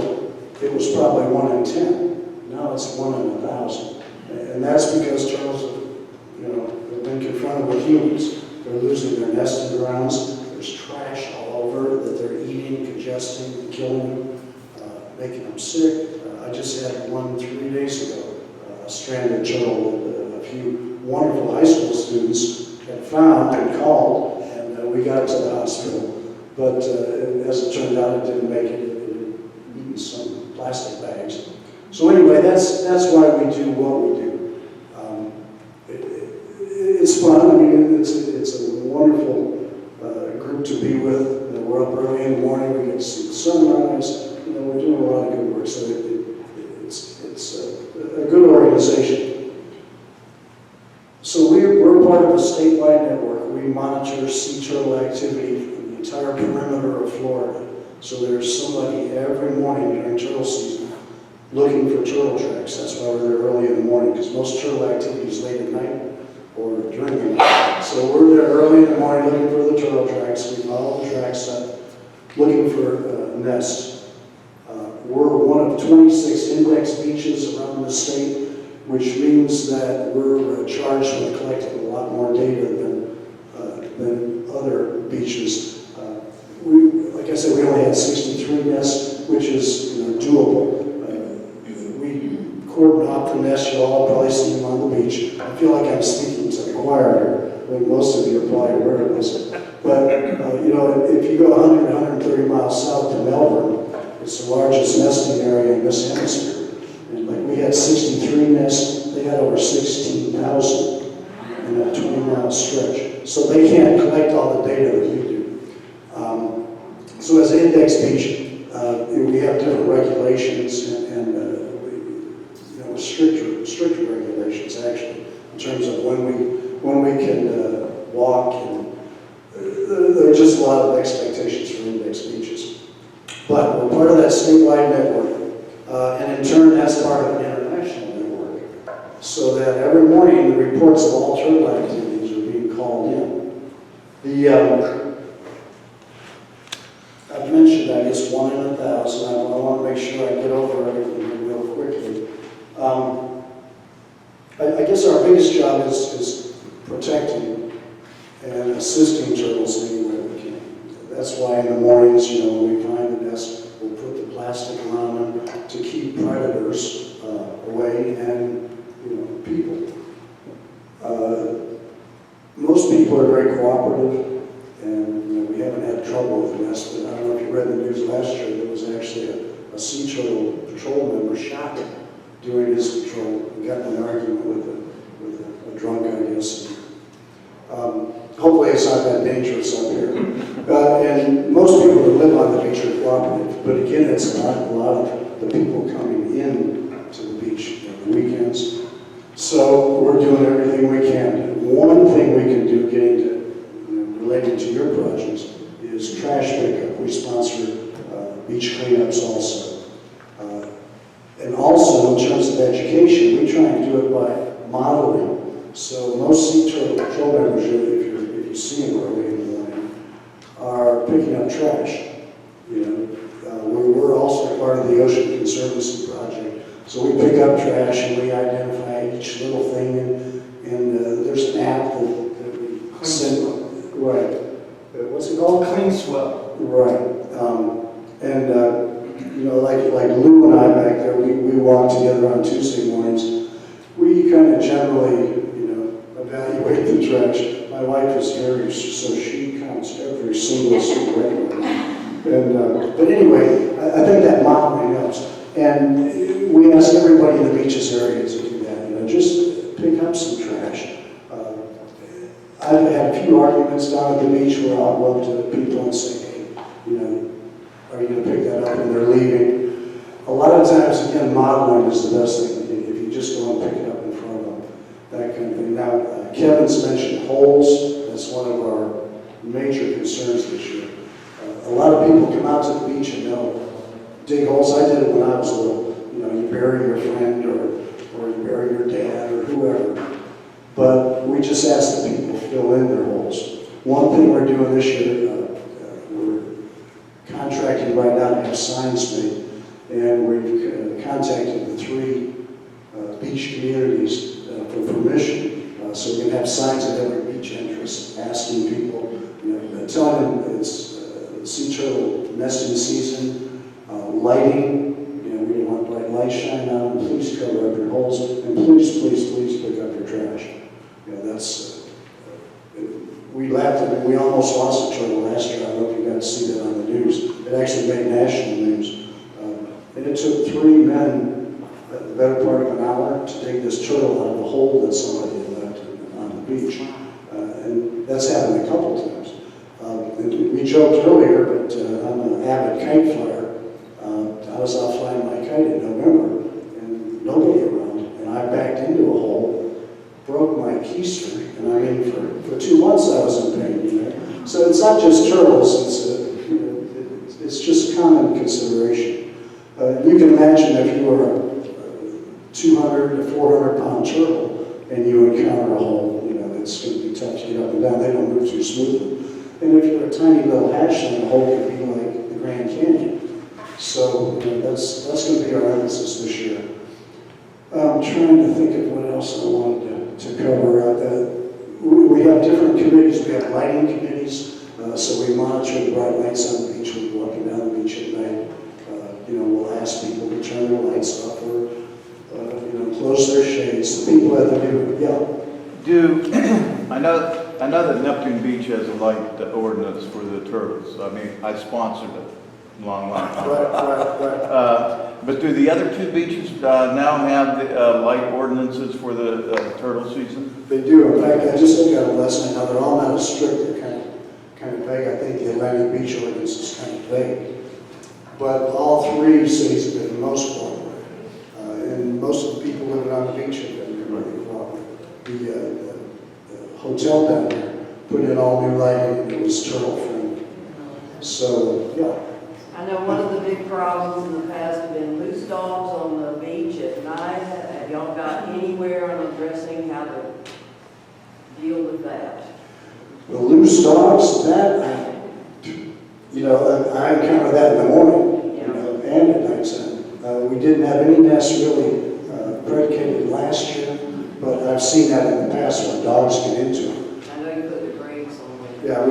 it was probably 1 in 10. Now it's 1 in 1,000. And that's because turtles have been confronted with humans. They're losing their nesting grounds. There's trash all over that they're eating, congesting, and killing them, making them sick. I just had one 3 days ago, a stranded turtle that a few wonderful high school students had found and called, and we got it to the hospital. But as it turned out, it didn't make it. It had eaten some plastic bags. So anyway, that's why we do what we do. It's fun. I mean, it's a wonderful group to be with. We're up early in the morning. We get to see the sunrise. We're doing a lot of good work. So it's a good organization. So we're part of a statewide network. We monitor sea turtle activity in the entire perimeter of Florida. So there's somebody every morning during turtle season looking for turtle tracks. That's why we're there early in the morning, because most turtle activity is late at night or during the night. So we're there early in the morning looking for the turtle tracks. We follow the tracks up, looking for nests. We're one of 26 index beaches around the state, which means that we're charged with collecting a lot more data than other beaches. Like I said, we only had 63 nests, which is doable. We cordon off the nests. You'll all probably see them on the beach. I feel like I'm speaking to the choir here. I think most of you are probably aware of this. But if you go 100, 130 miles south to Melbourne, it's the largest nesting area in this hemisphere. And we had 63 nests. They had over 16,000 in a 20-mile stretch. So they can't collect all the data that we do. So as an index beach, we have different regulations and stricter regulations actually in terms of when we can walk, and there are just a lot of expectations for index beaches. But we're part of that statewide network, and in turn that's part of an international network, so that every morning the reports of all turtle activities are being called in. I've mentioned, I guess, 1 in 1,000. I want to make sure I get over everything real quickly. I guess our biggest job is protecting and assisting turtles anywhere we can. That's why in the mornings, when we find the nest, we'll put the plastic around them to keep predators away and people. Most people are very cooperative, and we we haven't had trouble with the nest, but I don't know if you read the news last year, there was actually a sea turtle patrol member shot doing his patrol, and got in an argument with a drunk, I guess. Hopefully it's not that dangerous up here. And most people that live on the beach are cooperative, but again, it's a lot of the people coming in to the beach on the weekends. So we're doing everything we can. One thing we can do, getting to, related to your projects, is trash pickup. We sponsor beach cleanups also. And also, in terms of education, we try and do it by modeling. So most sea turtle patrol members, if you see them early in the morning, are picking up trash. We're also part of the Ocean Conservancy Project. So we pick up trash and we identify each little thing, and there's an app that we send. Right. What's it called? Clean Swell. Right. Like Lou and I back there, we walk together on Tuesday mornings. We kind of generally, evaluate the trash. My wife is very, so she counts every single cigarette. But anyway, I think that modeling helps. And we ask everybody in the beaches area to do that. Just pick up some trash. I've had a few arguments down at the beach where I'll go up to people and say, hey, are you going to pick that up? And they're leaving. A lot of times, again, modeling is the best thing. If you just go and pick it up in front of them, that kind of thing. Now, Kevin's mentioned holes. That's one of our major concerns this year. A lot of people come out to the beach and they'll dig holes. I did it when I was little. You bury your friend or you bury your dad or whoever. But we just ask the people to fill in their holes. One thing we're doing this year, we're contracting right now to have signs made, and we've contacted the 3 beach communities for permission, so we can have signs at every beach entrance asking people, telling them it's sea turtle nesting season, lighting. We don't want bright light shine on them. Please cover up your holes, and please pick up your trash. We laughed at it. We almost lost a turtle last year. I don't know if you got to see that on the news. It actually made national news. And it took 3 men the better part of an hour to dig this turtle out of the hole that somebody had left on the beach. And that's happened a couple times. We joked earlier, but I'm an avid kite flyer. I was out flying my kite in November, and nobody around. And I backed into a hole, broke my keister, and I mean, for 2 months I was in pain. So it's not just turtles, it's just common consideration. You can imagine if you were a 200 to 400 pound turtle and you encounter a hole, it's going to be tough to get up and down. They don't move too smoothly. And if you're a tiny little hatchling, the hole could be like the Grand Canyon. So that's going to be our emphasis this year. I'm trying to think of what else I wanted to cover. We have different committees. We have lighting committees, so we monitor the bright lights on the beach. We go up and down the beach at night. We'll ask people to turn their lights off or close their shades. The people at the I know that Neptune Beach has a light ordinance for the turtles. I mean, I sponsored it a long time. Right. But do the other 2 beaches now have the light ordinances for the turtle season? They do. In fact, I just looked at them last night. Now, they're all not as strict. They're kind of vague. I think the Atlantic Beach ordinance is kind of vague. But all 3 cities have been most cooperative. And most of the people living on the beach have been really cooperative. The hotel down there put in all new lighting, and it was turtle friendly. So, yeah. I know one of the big problems in the past have been loose dogs on the beach at night. Have y'all got anywhere on addressing how to deal with that? The loose dogs, I encounter that in the morning, and at nighttime. We didn't have any nests really predicated last year, but I've seen that in the past when dogs get into them. I know you put the grates on them. Yeah,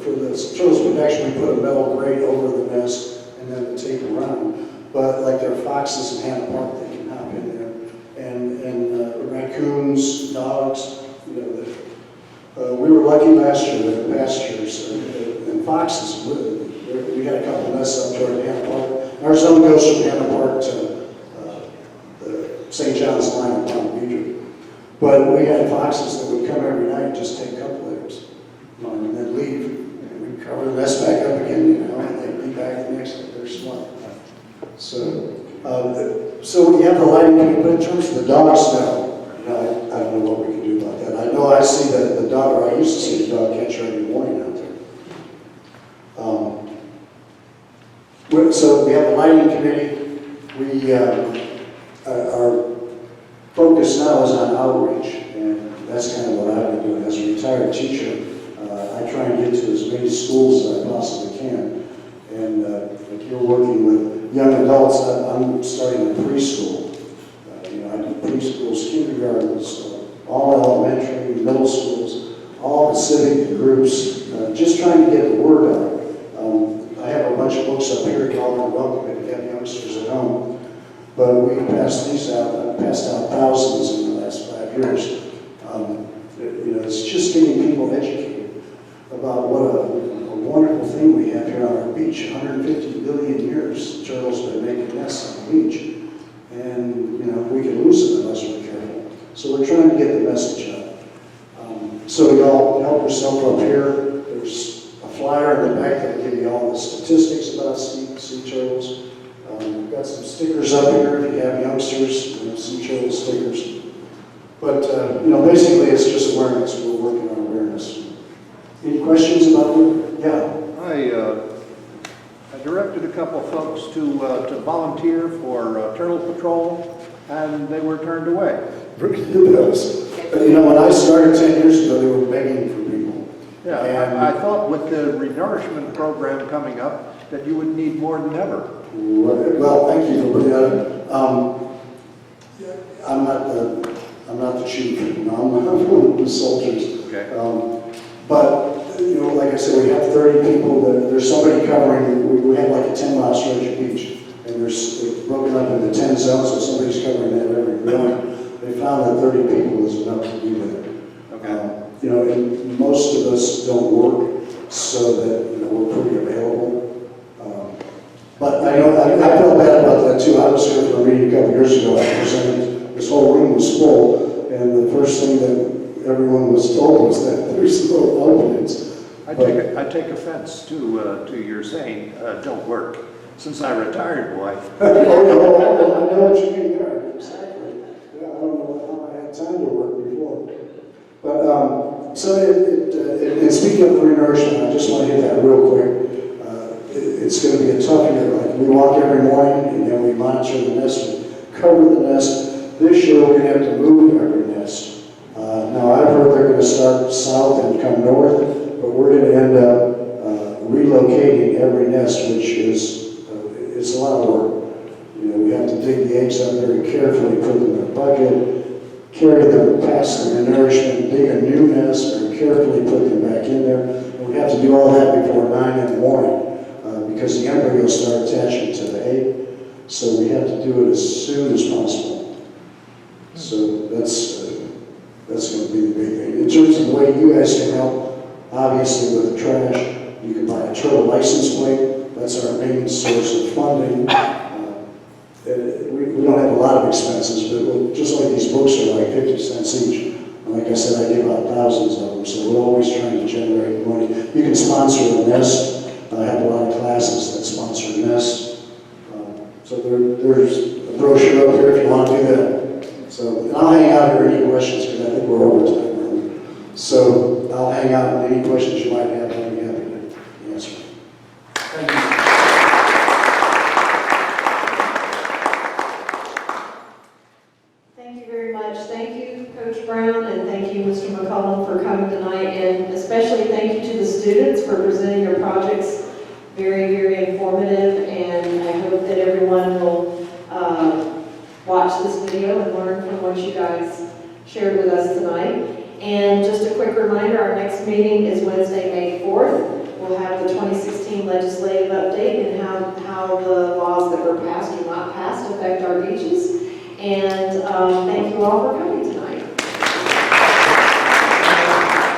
for the turtles protection, we put a metal grate over the nest and then the tape around. But like there are foxes in Hannah Park, they can hop in there, and raccoons, dogs. We were lucky last year with the pastures and foxes. We had a couple nests up toward Hannah Park. Our zone goes from Hannah Park to the St. John's line of Palm Beach. But we had foxes that would come every night and just take a couple eggs, and then leave. And we'd cover the nest back up again, and they'd be back the next day. They're smart. So when you have the lighting, but in terms of the dogs, no, I don't know what we can do about that. I know I see the dog, or I used to see the dog catcher every morning out there. So we have the lighting committee. Our focus now is on outreach, and that's kind of what I've been doing. As a retired teacher, I try and get to as many schools as I possibly can. And like you're working with young adults, I'm starting a preschool. I do preschools, kindergartens, all elementary, middle schools, all the civic groups, just trying to get the word out. I have a bunch of books up here called Welcome if you have youngsters at home. But we passed these out. I've passed out thousands in the last 5 years. It's just getting people educated about what a wonderful thing we have here on our beach. 150 billion years, turtles have been making nests on the beach. And, we can lose them unless we're careful. So we're trying to get the message out. So y'all help yourself up here. There's a flyer in the back that'll give you all the statistics about sea turtles. We've got some stickers up here if you have youngsters, sea turtle stickers. But, basically it's just awareness. We're working on awareness. Any questions about it? Yeah. I directed a couple of folks to volunteer for Turtle Patrol, and they were turned away. When I started 10 years ago, they were begging for people. Yeah, And I thought with the renourishment program coming up that you would need more than ever. Well, thank you for bringing that up. I'm not the chief. I'm one of the soldiers. Okay. But like I said, we have 30 people. There's somebody covering. We have like a 10-mile stretch of beach, and it's broken up into 10 zones, so somebody's covering that every morning. They found that 30 people is enough to do that. Okay. And most of us don't work, so that we're pretty available. But I felt bad about that too. I was here for a meeting a couple years ago. I presented. This whole room was full, and the first thing that everyone was told was that there's no openings. I take offense to your saying don't work. Since I retired, boy. I know what you mean there. Exactly. Yeah, I don't know how I had time to work before. But and speaking of the renourishment, I just want to hit that real quick. It's going to be a tough year. Like we walk every morning, and then we monitor the nest, we cover the nest. This year we're going to have to move every nest. Now I've heard they're going to start south and come north, but we're going to end up relocating every nest, which is it's a lot of work. We have to dig the eggs up very carefully, put them in a bucket, carry them past the nourishment, dig a new nest, very carefully put them back in there. And we have to do all that before 9 in the morning because the embryos start attaching to the egg. So we have to do it as soon as possible. So that's going to be the big thing. In terms of the way you guys can help, obviously with the trash, you can buy a turtle license plate. That's our main source of funding. We don't have a lot of expenses, but just like these books are like 50 cents each. And like I said, I give out thousands of them, so we're always trying to generate money. You can sponsor a nest. I have a lot of classes that sponsor nests. So there's a brochure up here if you want to do that. So and I'll hang out here any questions because I think we're over time. So I'll hang out and any questions you might have, I'll be happy to answer. Thank you. Thank you very much. Thank you, Coach Brown, and thank you, Mr. McCollum, for coming tonight, and especially thank you to the students for presenting your projects. Very, very informative, and I hope that everyone will watch this video and learn from what you guys shared with us tonight. And just a quick reminder, our next meeting is Wednesday, May 4th. We'll have the 2016 legislative update and how the laws that were passed or not passed affect our beaches. And thank you all for coming.